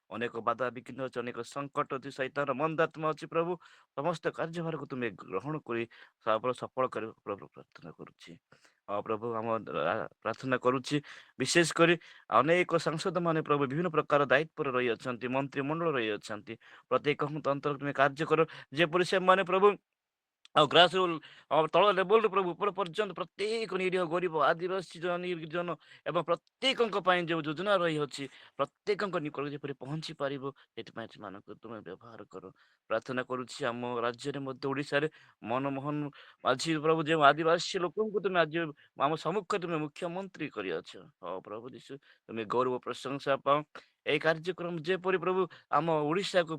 ଅନେକ ବାଧା ବିଘ୍ନ ଅଛି, ଅନେକ ସଙ୍କଟ ଅଛି, ସୈତାନର ମନ୍ଦାତ୍ମା ଅଛି ପ୍ରଭୁ, ସମସ୍ତ କାର୍ଯ୍ୟଭାରକୁ ତୁମେ ଗ୍ରହଣ କରି ସଫଳ କରିବାକୁ ପ୍ରଭୁ ପ୍ରାର୍ଥନା କରୁଛି। ପ୍ରଭୁ ଆମ ପ୍ରାର୍ଥନା କରୁଛି ବିଶେଷ କରି ଅନେକ ସାଂସଦ ମାନେ ପ୍ରଭୁ ବିଭିନ୍ନ ପ୍ରକାର ଦାୟିତ୍ୱରେ ରହିଅଛନ୍ତି, ମନ୍ତ୍ରିମଣ୍ଡଳ ରହିଅଛନ୍ତି, ପ୍ରତ୍ୟେକ ତନ୍ତ୍ର ତୁମେ କାର୍ଯ୍ୟ କର, ଯେପରି ସେମାନେ ପ୍ରଭୁ ଆଉ ଗ୍ରାସ ତଳ ଲେବଲରୁ ପ୍ରଭୁ ଉପର ପର୍ଯ୍ୟନ୍ତ ପ୍ରତ୍ୟେକ ନିରୀହ ଗରିବ ଆଦିବାସୀ ନିର୍ଜନ ଏବଂ ପ୍ରତ୍ୟେକଙ୍କ ପାଇଁ ଯେଉଁ ଯୋଜନା ରହିଅଛି ପ୍ରତ୍ୟେକଙ୍କ ନିକଟରେ ଯେପରି ପହଞ୍ଚି ପାରିବ, ସେଥିପାଇଁ ସେମାନଙ୍କୁ ତୁମେ ବ୍ୟବହାର କର। ପ୍ରାର୍ଥନା କରୁଛି ଆମ ରାଜ୍ୟରେ ମଧ୍ୟ ଓଡ଼ିଶାରେ ମନମୋହନ ମାଝୀ ପ୍ରଭୁ ଯେଉଁ ଆଦିବାସୀ ଲୋକଙ୍କୁ ତୁମେ ଆଜି ଆମ ସମ୍ମୁଖରେ ତୁମେ ମୁଖ୍ୟମନ୍ତ୍ରୀ କରିଅଛ, ହଉ ପ୍ରଭୁ ଯୀଶୁ ତୁମେ ଗୌରବ ପ୍ରଶଂସା ପାଅ। ଏଇ କାର୍ଯ୍ୟକ୍ରମ ଯେପରି ପ୍ରଭୁ ଆମ ଓଡ଼ିଶାକୁ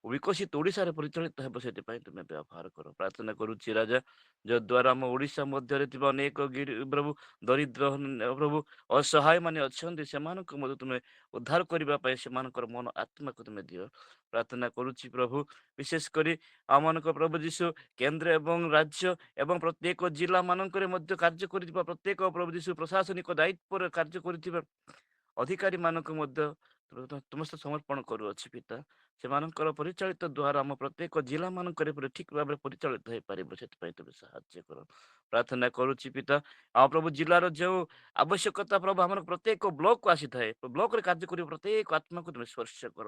ବିକଶିତ ଓଡ଼ିଶାରେ ପରିଚାଳିତ ହେବ, ସେଥିପାଇଁ ତୁମେ ବ୍ୟବହାର କର। ପ୍ରାର୍ଥନା କରୁଛି ରାଜା, ଯଦ୍ୱାରା ଆମ ଓଡ଼ିଶା ମଧ୍ୟରେ ଥିବା ଅନେକ ପ୍ରଭୁ ଦରିଦ୍ର ପ୍ରଭୁ ଅସହାୟ ମାନେ ଅଛନ୍ତି, ସେମାନଙ୍କୁ ମଧ୍ୟ ତୁମେ ଉଦ୍ଧାର କରିବା ପାଇଁ ସେମାନଙ୍କର ମନ ଆତ୍ମାକୁ ତୁମେ ଦିଅ। ପ୍ରାର୍ଥନା କରୁଛି ପ୍ରଭୁ ବିଶେଷ କରି ଆମମାନଙ୍କ ପ୍ରଭୁ ଯୀଶୁ କେନ୍ଦ୍ର ଏବଂ ରାଜ୍ୟ ଏବଂ ପ୍ରତ୍ୟେକ ଜିଲ୍ଲା ମାନଙ୍କରେ ମଧ୍ୟ କାର୍ଯ୍ୟ କରିଥିବା ପ୍ରତ୍ୟେକ ପ୍ରଭୁ ଯୀଶୁ ପ୍ରଶାସନିକ ଦାୟିତ୍ୱରେ କାର୍ଯ୍ୟ କରିଥିବା ଅଧିକାରୀ ମାନଙ୍କୁ ମଧ୍ୟ ତୁମ ସମର୍ପଣ କରୁଅଛି ପିତା। ସେମାନଙ୍କର ପରିଚାଳିତ ଦ୍ୱାରା ଆମ ପ୍ରତ୍ୟେକ ଜିଲ୍ଲା ମାନଙ୍କରେ ଠିକ ଭାବରେ ପରିଚାଳିତ ହେଇପାରିବ, ସେଥିପାଇଁ ତୁମେ ସାହାଯ୍ୟ କର। ପ୍ରାର୍ଥନା କରୁଛି ପିତା, ଆମ ପ୍ରଭୁ ଜିଲ୍ଲାର ଯେଉଁ ଆବଶ୍ୟକତା ପ୍ରଭୁ ଆମର ପ୍ରତ୍ୟେକ ବ୍ଲକକୁ ଆସିଥାଏ, ବ୍ଲକରେ କାର୍ଯ୍ୟ କରିବା ପ୍ରତ୍ୟେକ ଆତ୍ମାକୁ ତୁମେ ସ୍ପର୍ଶ କର,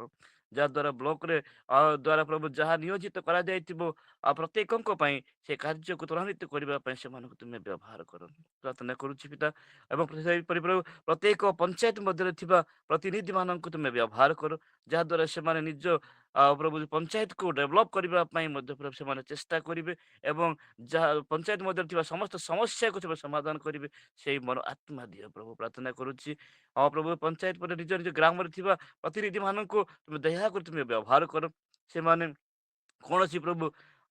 ଯାହାଦ୍ୱାରା ବ୍ଲକରେ ଦ୍ୱାରା ପ୍ରଭୁ ଯାହା ନିୟୋଜିତ କରାଯାଇଥିବ ପ୍ରତ୍ୟେକଙ୍କ ପାଇଁ ସେ କାର୍ଯ୍ୟକୁ ତ୍ୱରାନ୍ୱିତ କରିବା ପାଇଁ ସେମାନଙ୍କୁ ତୁମେ ବ୍ୟବହାର କର। ପ୍ରାର୍ଥନା କରୁଛି ପିତା ଏବଂ ସେହିପରି ପ୍ରଭୁ ପ୍ରତ୍ୟେକ ପଞ୍ଚାୟତ ମଧ୍ୟରେ ଥିବା ପ୍ରତିନିଧି ମାନଙ୍କୁ ତୁମେ ବ୍ୟବହାର କର, ଯାହାଦ୍ୱାରା ସେମାନେ ନିଜ ପ୍ରଭୁ ପଞ୍ଚାୟତକୁ ଡେଭଲପ କରିବା ପାଇଁ ମଧ୍ୟ ସେମାନେ ଚେଷ୍ଟା କରିବେ ଏବଂ ଯାହା ପଞ୍ଚାୟତ ମଧ୍ୟରେ ଥିବା ସମସ୍ତ ସମସ୍ୟାକୁ ସେମାନେ ସମାଧାନ କରିବେ, ସେଇ ମନ ଆତ୍ମା ଦିଅ ପ୍ରଭୁ। ପ୍ରାର୍ଥନା କରୁଛି ପ୍ରଭୁ ପଞ୍ଚାୟତ ପରେ ନିଜ ନିଜ ଗ୍ରାମରେ ଥିବା ପ୍ରତିନିଧି ମାନଙ୍କୁ ତୁମେ ଦୟାକରି ତୁମେ ବ୍ୟବହାର କର। ସେମାନେ କୌଣସି ପ୍ରଭୁ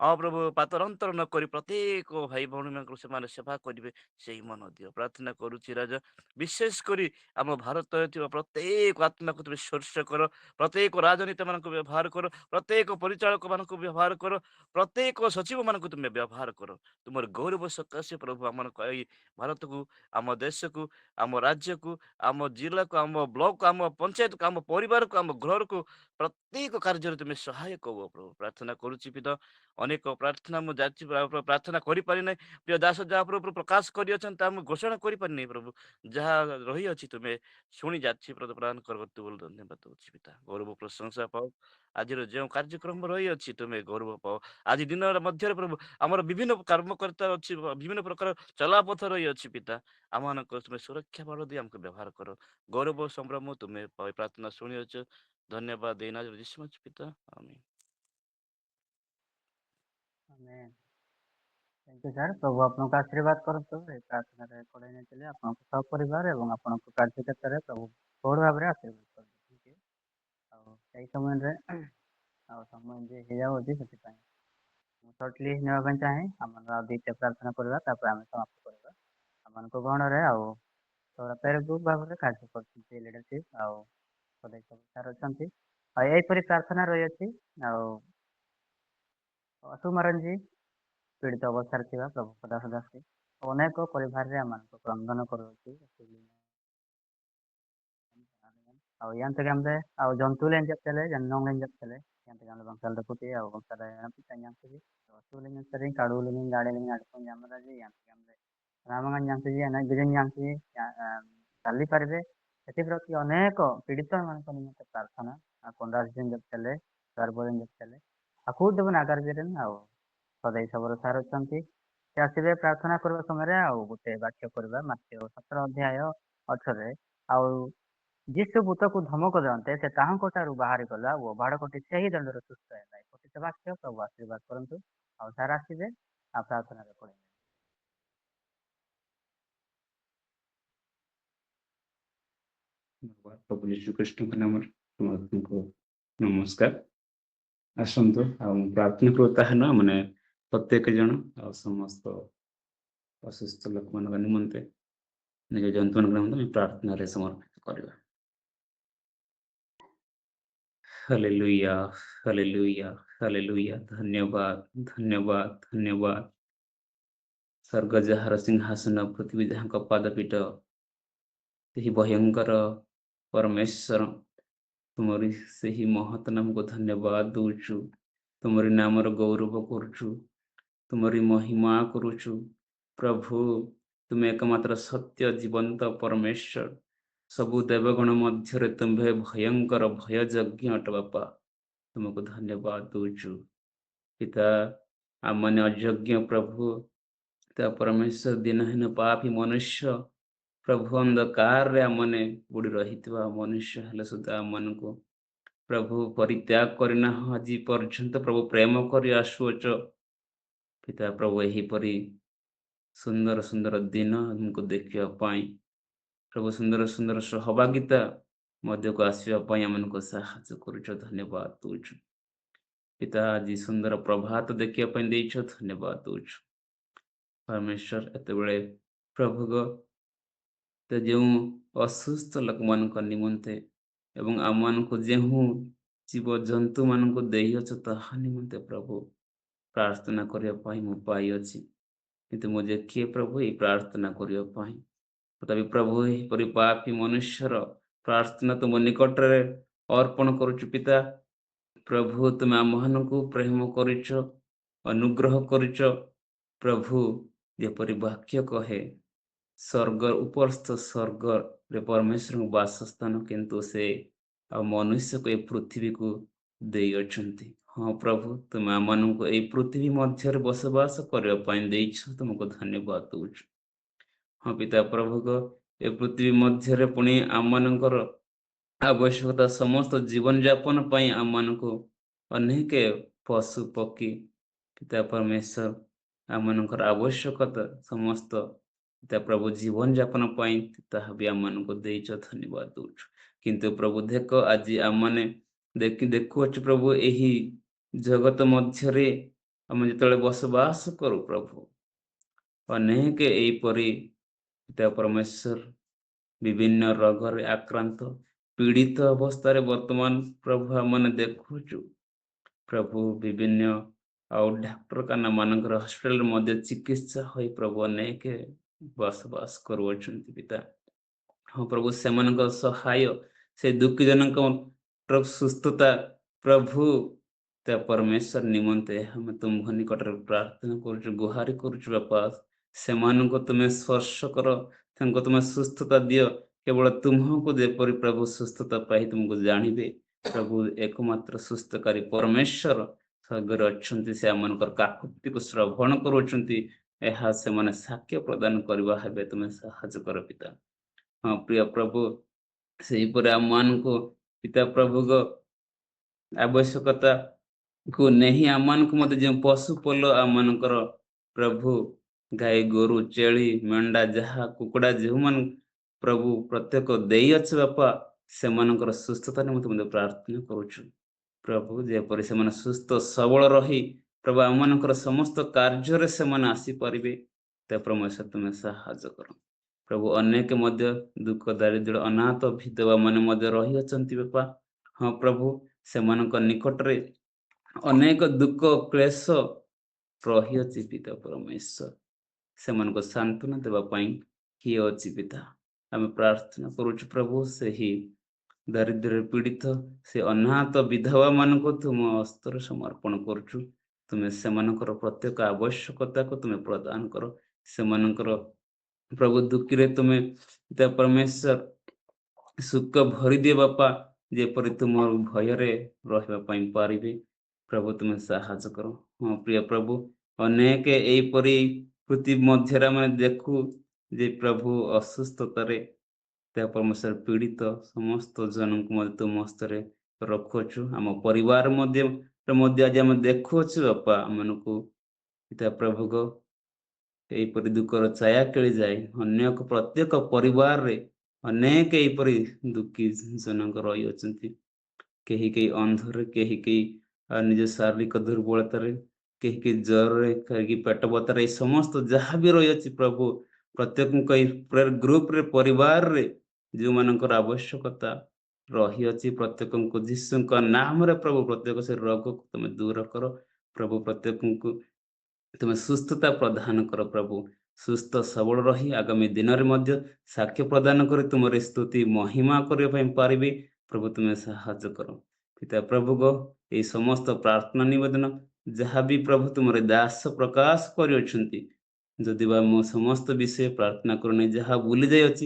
ହଁ ପ୍ରଭୁ ପାତରଅନ୍ତର ନ କରି ପ୍ରତ୍ୟେକ ଭାଇ ଭଉଣୀମାନଙ୍କୁ ସେମାନେ ସେବା କରିବେ ସେଇ ମନ ଦିଅ ପ୍ରାର୍ଥନା କରୁଛି ରାଜା। ବିଶେଷ କରି ଆମ ଭାରତରେ ଥିବା ପ୍ରତ୍ୟେକ ଆତ୍ମାକୁ ତୁମେ ସ୍ପର୍ଶ କର, ପ୍ରତ୍ୟେକ ରାଜନୀତି ମାନଙ୍କୁ ବ୍ୟବହାର କର, ପ୍ରତ୍ୟେକ ପରିଚାଳକ ମାନଙ୍କୁ ବ୍ୟବହାର କର, ପ୍ରତ୍ୟେକ ସଚିବ ମାନଙ୍କୁ ତୁମେ ବ୍ୟବହାର କର। ତୁମର ଗୌରବ ସକାଶେ ପ୍ରଭୁ ଆମମାନଙ୍କୁ ଏଇ ଭାରତକୁ, ଆମ ଦେଶକୁ, ଆମ ରାଜ୍ୟକୁ, ଆମ ଜିଲ୍ଲାକୁ, ଆମ ବ୍ଲକକୁ, ଆମ ପଞ୍ଚାୟତକୁ, ଆମ ପରିବାରକୁ, ଆମ ଘରକୁ ପ୍ରତ୍ୟେକ କାର୍ଯ୍ୟରେ ତୁମେ ସହାୟକ ହୁଅ ପ୍ରଭୁ। ପ୍ରାର୍ଥନା କରୁଛି ପିତା। ଅନେକ ପ୍ରାର୍ଥନା ମୁଁ ଯାଉଛି ପ୍ରାର୍ଥନା କରିପାରି ନାହିଁ। ପ୍ରିୟ ଦାସ ଯାହା ପ୍ରଭୁ ପ୍ରକାଶ କରିଅଛନ୍ତି ତାହା ମୁଁ ଘୋଷଣା କରିପାରିନି ପ୍ରଭୁ। ଯାହା ରହିଅଛି ତୁମେ ଶୁଣି ଯାଉଛି ପ୍ରଦାନ କରନ୍ତୁ ବୋଲି ଧନ୍ୟବାଦ ଦଉଛି ପିତା। ଗୌରବ ପ୍ରଶଂସା ପାଅ। ଆଜିର ଯେଉଁ କାର୍ଯ୍ୟକ୍ରମ ରହିଅଛି ତୁମେ ଗୌରବ ପାଅ। ଆଜି ଦିନର ମଧ୍ୟରେ ପ୍ରଭୁ ଆମର ବିଭିନ୍ନ କର୍ମକର୍ତ୍ତା ଅଛି, ବିଭିନ୍ନ ପ୍ରକାର ଚଲାପଥ ରହିଅଛି ପିତା। ଆମମାନଙ୍କ ତୁମେ ସୁରକ୍ଷା ବଳ ଦେଇ ଆମକୁ ବ୍ୟବହାର କର। ଗୌରବ ସମ୍ଭ୍ରମ ତୁମେ ପ୍ରାର୍ଥନା ଶୁଣିଅଛ। ଧନ୍ୟବାଦ ଦେଇନା ଯୀଶୁ ପିତା। Amen. Amen. Thank you sir. प्रभु आपको आशीर्वाद करतु ए प्रार्थना रे कोडे नेतले आपनको सब परिवार एवं आपनको कार्य क्षेत्र रे प्रभु बड़ भाव रे आशीर्वाद करतु। Thank you. आ एई समय रे आ समय जे हे जाउ अछि सेति पय मु शॉर्टली नेवा ପାଇଁ ଚାहे ଆମର ଦିଟା ପ୍ରାର୍ଥନା କରିବା ତାପରେ ଆମେ ସମାପ୍ତ କରିବା। ଆମମାନଙ୍କ ଗଣରେ ଆଉ ତୋରା ପେର ଗ୍ରୁପ ଭାବରେ କାର୍ଯ୍ୟ କରୁଛନ୍ତି ଲିଡରशिप ଆଉ ସଦସ୍ୟ ସାର୍ ଅଛନ୍ତି। ଆଉ ଏହିପରି ପ୍ରାର୍ଥନା ରହିଅଛି। ଆଉ ଅସୁମରଞ୍ଜ जी पीड़ित अवस्था ଥିବା ପ୍ରଭୁ ଦାସ ଦାସୀ ଅନେକ ପରିବାରରେ ଆମମାନଙ୍କୁ କ୍ରନ୍ଦନ କରୁଅଛି। ଆଉ यांत gamle ଆଉ ଜନ୍ତୁ ଲେନ୍ ଜପଲେ ଜନ୍ନୋ ଲେନ୍ ଜପଲେ यांत gamle बंसल दपुती ଆଉ बंसल पिता यांत जी तो लेन सरी काडू लेन गाडे लेन आडको जामरा जी यांत gamle रामगन यांत जी अनेक बिजन यांत जी चाली पारबे एथि प्रति अनेक पीड़ित मानक निमित्त प्रार्थना आ कोंडास दिन जपले सर्वदिन जपले आखु देव नागर जेरन ଆଉ सदै सबର ସାର ଅଛନ୍ତି। ସେ ଆସିବେ ପ୍ରାର୍ଥନା କରିବା ସମୟରେ ଆଉ ଗୋଟେ ବାକ୍ୟ କରିବା ମାତ୍ୟ 17 ଅଧ୍ୟାୟ 18ରେ ଆଉ ଯୀଶୁ ଭୂତକୁ ଧମକ ଦିଅନ୍ତେ ସେ ତାହାଙ୍କ ଠାରୁ ବାହାରି ଗଲା ଓ ବାଳକଟି ସେହି ଦଣ୍ଡରେ ସୁସ୍ଥ ହେଲା। ପଠିତ ବାକ୍ୟ ପ୍ରଭୁ ଆଶୀର୍ବାଦ କରନ୍ତୁ। ଆଉ ସାର ଆସିବେ ଆଉ ପ୍ରାର୍ଥନାରେ ପଡ଼ିବେ। ପ୍ରଭୁ ଯୀଶୁ ଖ୍ରୀଷ୍ଟଙ୍କ ନାମରେ ସମସ୍ତଙ୍କୁ ନମସ୍କାର। ଆସନ୍ତୁ ଆଉ ପ୍ରାର୍ଥନା କରୁ ତାହା ନୁହଁ ମାନେ ପ୍ରତ୍ୟେକ ଜଣ ଆଉ ସମସ୍ତ ଅସୁସ୍ଥ ଲୋକମାନଙ୍କ ନିମନ୍ତେ ନିଜ ଜନ୍ତୁମାନଙ୍କ ନିମନ୍ତେ ପ୍ରାର୍ଥନାରେ ସମର୍ପିତ କରିବା। Hallelujah hallelujah hallelujah. ଧନ୍ୟବାଦ ଧନ୍ୟବାଦ ଧନ୍ୟବାଦ। ସ୍ୱର୍ଗ ଯାହାର ସିଂହାସନ, ପୃଥିବୀ ଯାହାଙ୍କ ପାଦପୀଠ, ସେହି ଭୟଙ୍କର ପରମେଶ୍ୱର ତୁମରି ସେହି ମହତ ନାମକୁ ଧନ୍ୟବାଦ ଦଉଛୁ। ତୁମରି ନାମର ଗୌରବ କରୁଛୁ, ତୁମରି ମହିମା କରୁଛୁ। ପ୍ରଭୁ ତୁମେ ଏକମାତ୍ର ସତ୍ୟ ଜୀବନ୍ତ ପରମେଶ୍ୱର। ସବୁ ଦେବଗଣ ମଧ୍ୟରେ ତୁମ୍ଭେ ଭୟଙ୍କର ଭୟଯଜ୍ଞ ଅଟ ବାପା। ତୁମକୁ ଧନ୍ୟବାଦ ଦଉଛୁ ପିତା। ଆମମାନେ ଅଯୋଗ୍ୟ ପ୍ରଭୁ ପିତା ପରମେଶ୍ୱର, ଦିନହୀନ ପାପୀ ମନୁଷ୍ୟ ପ୍ରଭୁ, ଅନ୍ଧକାରରେ ଆମମାନେ ବୁଡ଼ି ରହିଥିବା ମନୁଷ୍ୟ ହେଲେ ସୁଦ୍ଧା ଆମମାନଙ୍କୁ ପ୍ରଭୁ ପରିତ୍ୟାଗ କରିନାହଁ ଆଜି ପର୍ଯ୍ୟନ୍ତ ପ୍ରଭୁ ପ୍ରେମ କରି ଆସୁଅଛ ପିତା। ପ୍ରଭୁ ଏହିପରି ସୁନ୍ଦର ସୁନ୍ଦର ଦିନ ଆମକୁ ଦେଖିବା ପାଇଁ ପ୍ରଭୁ ସୁନ୍ଦର ସୁନ୍ଦର ସହଭାଗିତା ମଧ୍ୟକୁ ଆସିବା ପାଇଁ ଆମମାନଙ୍କୁ ସାହାଯ୍ୟ କରୁଛ। ଧନ୍ୟବାଦ ଦଉଛୁ ପିତା। ଆଜି ସୁନ୍ଦର ପ୍ରଭାତ ଦେଖିବା ପାଇଁ ଦେଇଛ, ଧନ୍ୟବାଦ ଦଉଛୁ ପରମେଶ୍ୱର। ଏତେବେଳେ ପ୍ରଭୁଗ ଯେଉଁ ଅସୁସ୍ଥ ଲୋକମାନଙ୍କ ନିମନ୍ତେ ଏବଂ ଆମମାନଙ୍କୁ ଯେଉଁ ଜୀବଜନ୍ତୁ ମାନଙ୍କୁ ଦେଇଅଛ ତାହା ନିମନ୍ତେ ପ୍ରଭୁ ପ୍ରାର୍ଥନା କରିବା ପାଇଁ ମୁଁ ପାଇଅଛି। କିନ୍ତୁ ମୁଁ ଯେ କିଏ ପ୍ରଭୁ ଏଇ ପ୍ରାର୍ଥନା କରିବା ପାଇଁ, ତଥାପି ପ୍ରଭୁ ଏହିପରି ପାପୀ ମନୁଷ୍ୟର ପ୍ରାର୍ଥନା ତୁମ ନିକଟରେ ଅର୍ପଣ କରୁଛୁ ପିତା। ପ୍ରଭୁ ତୁମେ ଆମମାନଙ୍କୁ ପ୍ରେମ କରିଛ, ଅନୁଗ୍ରହ କରିଛ ପ୍ରଭୁ। ଯେପରି ବାକ୍ୟ କହେ ସ୍ୱର୍ଗ ଉପରସ୍ଥ ସ୍ୱର୍ଗରେ ପରମେଶ୍ୱରଙ୍କ ବାସସ୍ଥାନ, କିନ୍ତୁ ସେ ଆଉ ମନୁଷ୍ୟକୁ ଏ ପୃଥିବୀକୁ ଦେଇଅଛନ୍ତି। ହଁ ପ୍ରଭୁ, ତୁମେ ଆମମାନଙ୍କୁ ଏଇ ପୃଥିବୀ ମଧ୍ୟରେ ବସବାସ କରିବା ପାଇଁ ଦେଇଛ, ତୁମକୁ ଧନ୍ୟବାଦ ଦଉଛୁ। ହଁ ପିତା ପ୍ରଭୁଗ, ଏ ପୃଥିବୀ ମଧ୍ୟରେ ପୁଣି ଆମମାନଙ୍କର ଆବଶ୍ୟକତା ସମସ୍ତ ଜୀବନଯାପନ ପାଇଁ ଆମମାନଙ୍କୁ ଅନେକ ପଶୁ ପକ୍ଷୀ ପିତା ପରମେଶ୍ୱର ଆମମାନଙ୍କର ଆବଶ୍ୟକତା ସମସ୍ତ ପିତା ପ୍ରଭୁ ଜୀବନଯାପନ ପାଇଁ ତାହା ବି ଆମମାନଙ୍କୁ ଦେଇଛ, ଧନ୍ୟବାଦ ଦଉଛୁ। କିନ୍ତୁ ପ୍ରଭୁ ଦେଖ ଆଜି ଆମମାନେ ଦେଖୁଅଛୁ ପ୍ରଭୁ ଏହି ଜଗତ ମଧ୍ୟରେ ଆମେ ଯେତେବେଳେ ବସବାସ କରୁ ପ୍ରଭୁ, ଅନେକ ଏହିପରି ପିତା ପରମେଶ୍ୱର ବିଭିନ୍ନ ରୋଗରେ ଆକ୍ରାନ୍ତ ପୀଡ଼ିତ ଅବସ୍ଥାରେ ବର୍ତ୍ତମାନ ପ୍ରଭୁ ଆମମାନେ ଦେଖୁଛୁ। ପ୍ରଭୁ ବିଭିନ୍ନ ଆଉ ଡାକ୍ତରଖାନା ମାନଙ୍କର ହସ୍ପିଟାଲରେ ମଧ୍ୟ ଚିକିତ୍ସା ହୋଇ ପ୍ରଭୁ ଅନେକ ବସବାସ କରୁଅଛନ୍ତି ପିତା। ହଁ ପ୍ରଭୁ, ସେମାନଙ୍କ ସହାୟ ସେ ଦୁଃଖୀ ଜଣଙ୍କ ସୁସ୍ଥତା ପ୍ରଭୁ ତା ପରମେଶ୍ୱର ନିମନ୍ତେ ଆମେ ତୁମ ନିକଟରେ ପ୍ରାର୍ଥନା କରୁଛୁ, ଗୁହାରି କରୁଛୁ ବାପା। ସେମାନଙ୍କୁ ତୁମେ ସ୍ପର୍ଶ କର, ତାଙ୍କୁ ତୁମେ ସୁସ୍ଥତା ଦିଅ। କେବଳ ତୁମକୁ ଯେପରି ପ୍ରଭୁ ସୁସ୍ଥତା ପାଇ ତୁମକୁ ଜାଣିବେ। ପ୍ରଭୁ ଏକମାତ୍ର ସୁସ୍ଥକାରୀ ପରମେଶ୍ୱର ସ୍ୱର୍ଗରେ ଅଛନ୍ତି, ସେ ଆମମାନଙ୍କର କାକୁତିକୁ ଶ୍ରବଣ କରୁଅଛନ୍ତି। ଏହା ସେମାନେ ସାକ୍ଷ୍ୟ ପ୍ରଦାନ କରିବା ହେବେ, ତୁମେ ସାହାଯ୍ୟ କର ପିତା। ହଁ ପ୍ରିୟ ପ୍ରଭୁ, ସେହିପରି ଆମମାନଙ୍କୁ ପିତା ପ୍ରଭୁଙ୍କ ଆବଶ୍ୟକତାକୁ ନେଇ ଆମମାନଙ୍କୁ ମଧ୍ୟ ଯେଉଁ ପଶୁ ପଲ ଆମମାନଙ୍କର ପ୍ରଭୁ ଗାଈ ଗୋରୁ ଛେଳି ମେଣ୍ଢା ଯାହା କୁକୁଡ଼ା ଯେଉଁମାନେ ପ୍ରଭୁ ପ୍ରତ୍ୟେକ ଦେଇଅଛି ବାପା, ସେମାନଙ୍କର ସୁସ୍ଥତା ନିମନ୍ତେ ମଧ୍ୟ ପ୍ରାର୍ଥନା କରୁଛୁ ପ୍ରଭୁ। ଯେପରି ସେମାନେ ସୁସ୍ଥ ସବଳ ରହି ପ୍ରଭୁ ଆମମାନଙ୍କର ସମସ୍ତ କାର୍ଯ୍ୟରେ ସେମାନେ ଆସିପାରିବେ, ତା ପରମେଶ୍ୱର ତୁମେ ସାହାଯ୍ୟ କର ପ୍ରଭୁ। ଅନେକ ମଧ୍ୟ ଦୁଃଖ ଦାରିଦ୍ର୍ୟ ଅନାଥ ବିଧବା ମାନେ ମଧ୍ୟ ରହିଅଛନ୍ତି ବାପା। ହଁ ପ୍ରଭୁ, ସେମାନଙ୍କ ନିକଟରେ ଅନେକ ଦୁଃଖ କ୍ଲେଶ ରହିଅଛି ପିତା ପରମେଶ୍ୱର। ସେମାନଙ୍କୁ ସାନ୍ତ୍ୱନା ଦେବା ପାଇଁ କିଏ ଅଛି ପିତା? ଆମେ ପ୍ରାର୍ଥନା କରୁଛୁ ପ୍ରଭୁ, ସେହି ଦାରିଦ୍ର୍ୟରେ ପୀଡ଼ିତ ସେ ଅନାଥ ବିଧବା ମାନଙ୍କୁ ତୁମ ହସ୍ତରେ ସମର୍ପଣ କରୁଛୁ। ତୁମେ ସେମାନଙ୍କର ପ୍ରତ୍ୟେକ ଆବଶ୍ୟକତାକୁ ତୁମେ ପ୍ରଦାନ କର। ସେମାନଙ୍କର ପ୍ରଭୁ ଦୁଃଖୀରେ ତୁମେ ପିତା ପରମେଶ୍ୱର ସୁଖ ଭରିଦିଅ ବାପା, ଯେପରି ତୁମ ଭୟରେ ରହିବା ପାଇଁ ପାରିବେ। ପ୍ରଭୁ ତୁମେ ସାହାଯ୍ୟ କର। ହଁ ପ୍ରିୟ ପ୍ରଭୁ, ଅନେକ ଏହିପରି ପୃଥିବୀ ମଧ୍ୟରେ ଆମେ ଦେଖୁ ଯେ ପ୍ରଭୁ ଅସୁସ୍ଥତାରେ ତା ପରମେଶ୍ୱର ପୀଡ଼ିତ ସମସ୍ତ ଜଣଙ୍କୁ ମଧ୍ୟ ତୁମ ହସ୍ତରେ ରଖୁଅଛୁ। ଆମ ପରିବାର ମଧ୍ୟ ଆଜି ଆମେ ଦେଖୁଅଛୁ ବାପା, ଆମମାନଙ୍କୁ ପିତା ପ୍ରଭୁଙ୍କ ଏହିପରି ଦୁଃଖର ଛାୟା ଖେଳିଯାଏ। ଅନେକ ପ୍ରତ୍ୟେକ ପରିବାରରେ ଅନେକ ଏହିପରି ଦୁଃଖୀ ଜଣକ ରହିଅଛନ୍ତି। କେହି କେହି ଅନ୍ଧରେ, କେହି କେହି ନିଜ ଶାରୀରିକ ଦୁର୍ବଳତାରେ, କେହି କେହି ଜ୍ୱରରେ, କେହି ପେଟ ବଥାରେ, ଏଇ ସମସ୍ତ ଯାହା ବି ରହିଅଛି ପ୍ରଭୁ, ପ୍ରତ୍ୟେକଙ୍କ ଏଇ ଗ୍ରୁପରେ ପରିବାରରେ ଯେଉଁମାନଙ୍କର ଆବଶ୍ୟକତା ରହିଅଛି, ପ୍ରତ୍ୟେକଙ୍କୁ ଯୀଶୁଙ୍କ ନାମରେ ପ୍ରଭୁ ପ୍ରତ୍ୟେକ ସେ ରୋଗକୁ ତୁମେ ଦୂର କର ପ୍ରଭୁ। ପ୍ରତ୍ୟେକଙ୍କୁ ତୁମେ ସୁସ୍ଥତା ପ୍ରଦାନ କର ପ୍ରଭୁ। ସୁସ୍ଥ ସବଳ ରହି ଆଗାମୀ ଦିନରେ ମଧ୍ୟ ସାକ୍ଷ୍ୟ ପ୍ରଦାନ କରି ତୁମର ସ୍ତୁତି ମହିମା କରିବା ପାଇଁ ପାରିବେ ପ୍ରଭୁ, ତୁମେ ସାହାଯ୍ୟ କର ପିତା ପ୍ରଭୁଗ। ଏହି ସମସ୍ତ ପ୍ରାର୍ଥନା ନିବେଦନ ଯାହା ବି ପ୍ରଭୁ ତୁମର ଦାସ ପ୍ରକାଶ କରିଅଛନ୍ତି, ଯଦି ବା ମୁଁ ସମସ୍ତ ବିଷୟ ପ୍ରାର୍ଥନା କରୁନି ଯାହା ଭୁଲି ଯାଇଅଛି,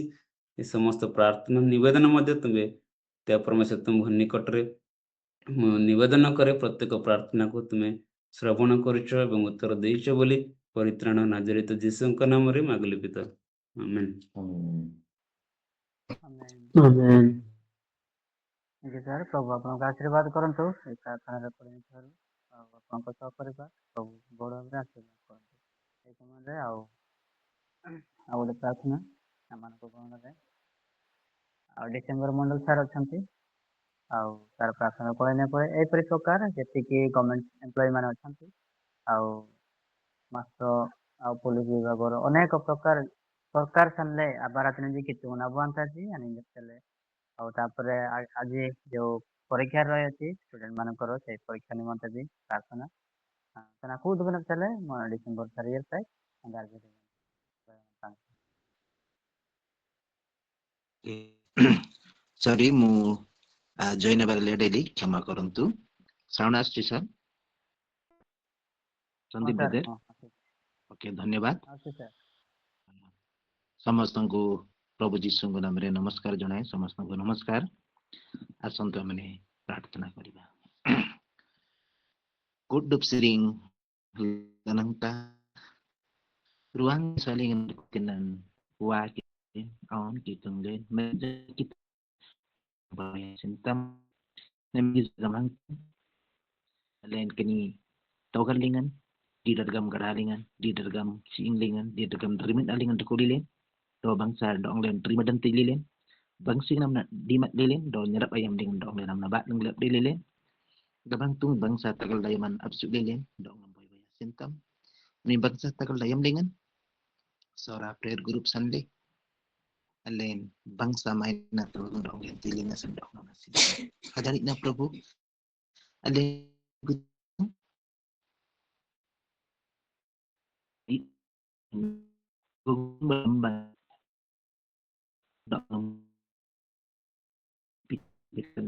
ଏ ସମସ୍ତ ପ୍ରାର୍ଥନା ନିବେଦନ ମଧ୍ୟ ତୁମେ ତା ପରମେଶ୍ୱର ତୁମ ନିକଟରେ ମୁଁ ନିବେଦନ କରେ। ପ୍ରତ୍ୟେକ ପ୍ରାର୍ଥନାକୁ ତୁମେ ଶ୍ରବଣ କରିଛ ଏବଂ ଉତ୍ତର ଦେଇଛ ବୋଲି ପରିତ୍ରାଣ ନାଜରିତ ଯୀଶୁଙ୍କ ନାମରେ ମାଗିଲି ପିତା, ଆମେନ୍। ଆମେନ୍। ସାର୍, ପ୍ରଭୁ ଆପଣଙ୍କୁ ଆଶୀର୍ବାଦ କରନ୍ତୁ ଏ ପ୍ରାର୍ଥନାରେ କରିଥିବାରୁ, ଆଉ ଆପଣଙ୍କ ସହ ପରିବାର ପ୍ରଭୁ ବଡ଼ ଭାବରେ ଆଶୀର୍ବାଦ କରନ୍ତୁ এই ସମୟରେ। ଆଉ ଗୋଟେ ପ୍ରାର୍ଥନା ଆମମାନଙ୍କ ଗହଣରେ ଆଉ ଡିସେମ୍ବର ମଣ୍ଡଳ ସାର୍ ଅଛନ୍ତି, ଆଉ ତାର ପ୍ରାର୍ଥନା କହିଲା ପରେ ଏହିପରି ପ୍ରକାର ଯେତିକି ଗଭର୍ଣ୍ଣମେଣ୍ଟ ଏମ୍ପ୍ଲୟି ମାନେ ଅଛନ୍ତି, ଆଉ ମାଷ୍ଟର ଆଉ ପୋଲିସ ବିଭାଗର ଅନେକ ପ୍ରକାର ସରକାର ସାରିଲେ ଆବାର ଆଜି କିଛି ଉନାବନ୍ତାଜି ଆଣିଲେ। ଆଉ ତାପରେ ଆଜି ଯୋଉ ପରୀକ୍ଷା ରହିଅଛି ଷ୍ଟୁଡେଣ୍ଟ ମାନଙ୍କର, ସେଇ ପରୀକ୍ଷା ନିମନ୍ତେ ବି ପ୍ରାର୍ଥନା ସେନା କୋଉ ଦିନ ଚାଲେ ଡିସେମ୍ବର 30 ଥାଏ। ସରି, ମୁଁ ଜଏନ୍ ହେବାରେ ଲେଟ୍ ହେଲି, କ୍ଷମା କରନ୍ତୁ। ସାଉଣ୍ଡ ଆସୁଛି ସାର୍? ସନ୍ଦୀପ ବ୍ରଦର, ଓକେ, ଧନ୍ୟବାଦ। ସମସ୍ତଙ୍କୁ ପ୍ରଭୁ ଯୀଶୁଙ୍କ ନାମରେ ନମସ୍କାର ଜଣାଏ। ସମସ୍ତଙ୍କୁ ନମସ୍କାର। ଆସନ୍ତୁ ଆମେ ପ୍ରାର୍ଥନା କରିବା। Kudupsiring lanangta ruang saling kenan waki on kitunglen menjadi sintam nemi zaman lain kini togalingan di dargam garalingan di dargam siinglingan di dargam derimin alingan dekulilen do bangsa dong len terima dan tililen bangsi nam na dimat lilen do nyerap ayam dengan dong len nam na bat lenglap dililen Gabang tung bangsa tagal dayaman absuk lilen dong namboy bayas. sintam ni bangsa tagal dayam lingan sora prayer group Sunday alen bangsa main na tulung dong yang tilinga sandok na nasi kadalik na Prabhu alen gumba dong bikin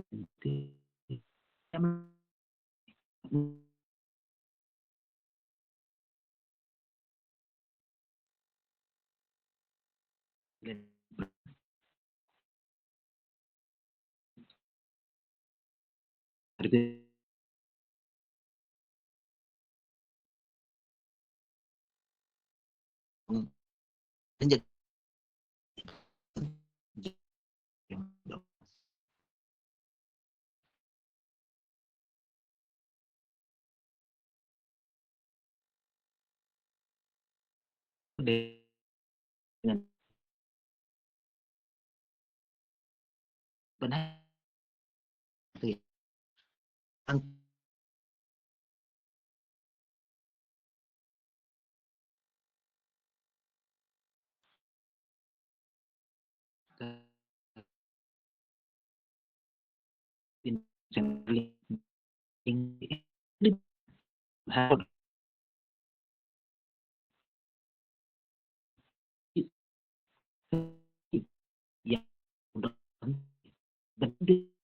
dengan benar yang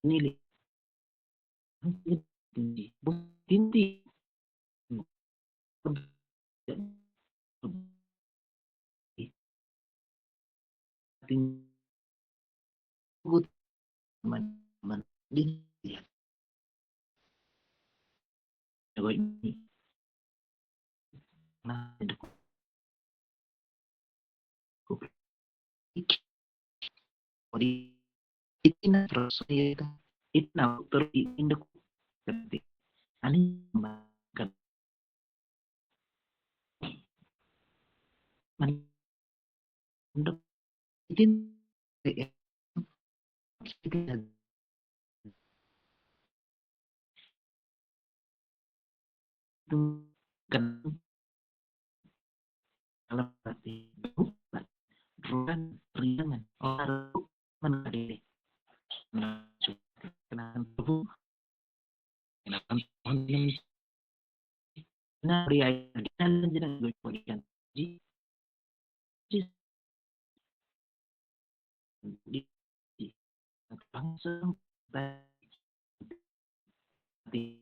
nilai tinggi tinggi man din gọi na được di itina terus itu itna terus induk ketik ani makan man induk itin itu kan kalau berarti bukan ringan orang mengadili kenaan tubuh kenaan pohon na pria dan jenang gue bagian di bangsa di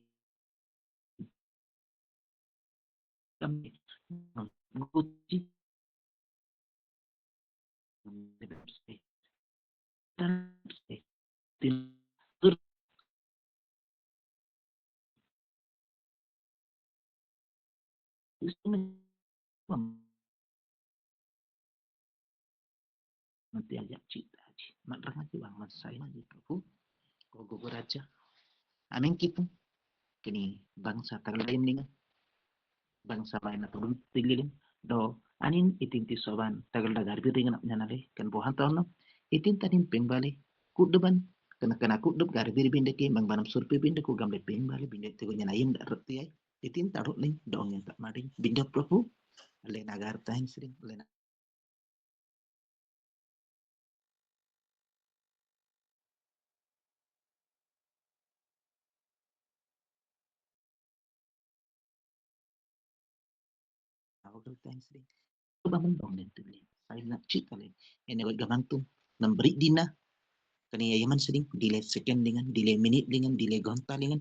kami mengikuti dan tidur nanti ajak cita mak rangaji bang mas saya aja Prabhu kau gugur aja amin gitu kini bangsa terlain dengan bangsa lain atau belum tinggalin do anin itinti soban tagal dagar bi dengan nyanale kan bohan tahun itin tadin pengbali kudeban kena kudeb gar bi bindeki bang banam surpi bindeku gamle pengbali bindek tego nyanayim da reti ay itin tarut ling dong yang tak mading bindak Prabhu le nagar tahin sering le nagar tahin sering bangun dong dan tulen saya nak cik kalian ini buat gamantung memberi dina kani yaman sering delay second dengan delay minute dengan delay gonta dengan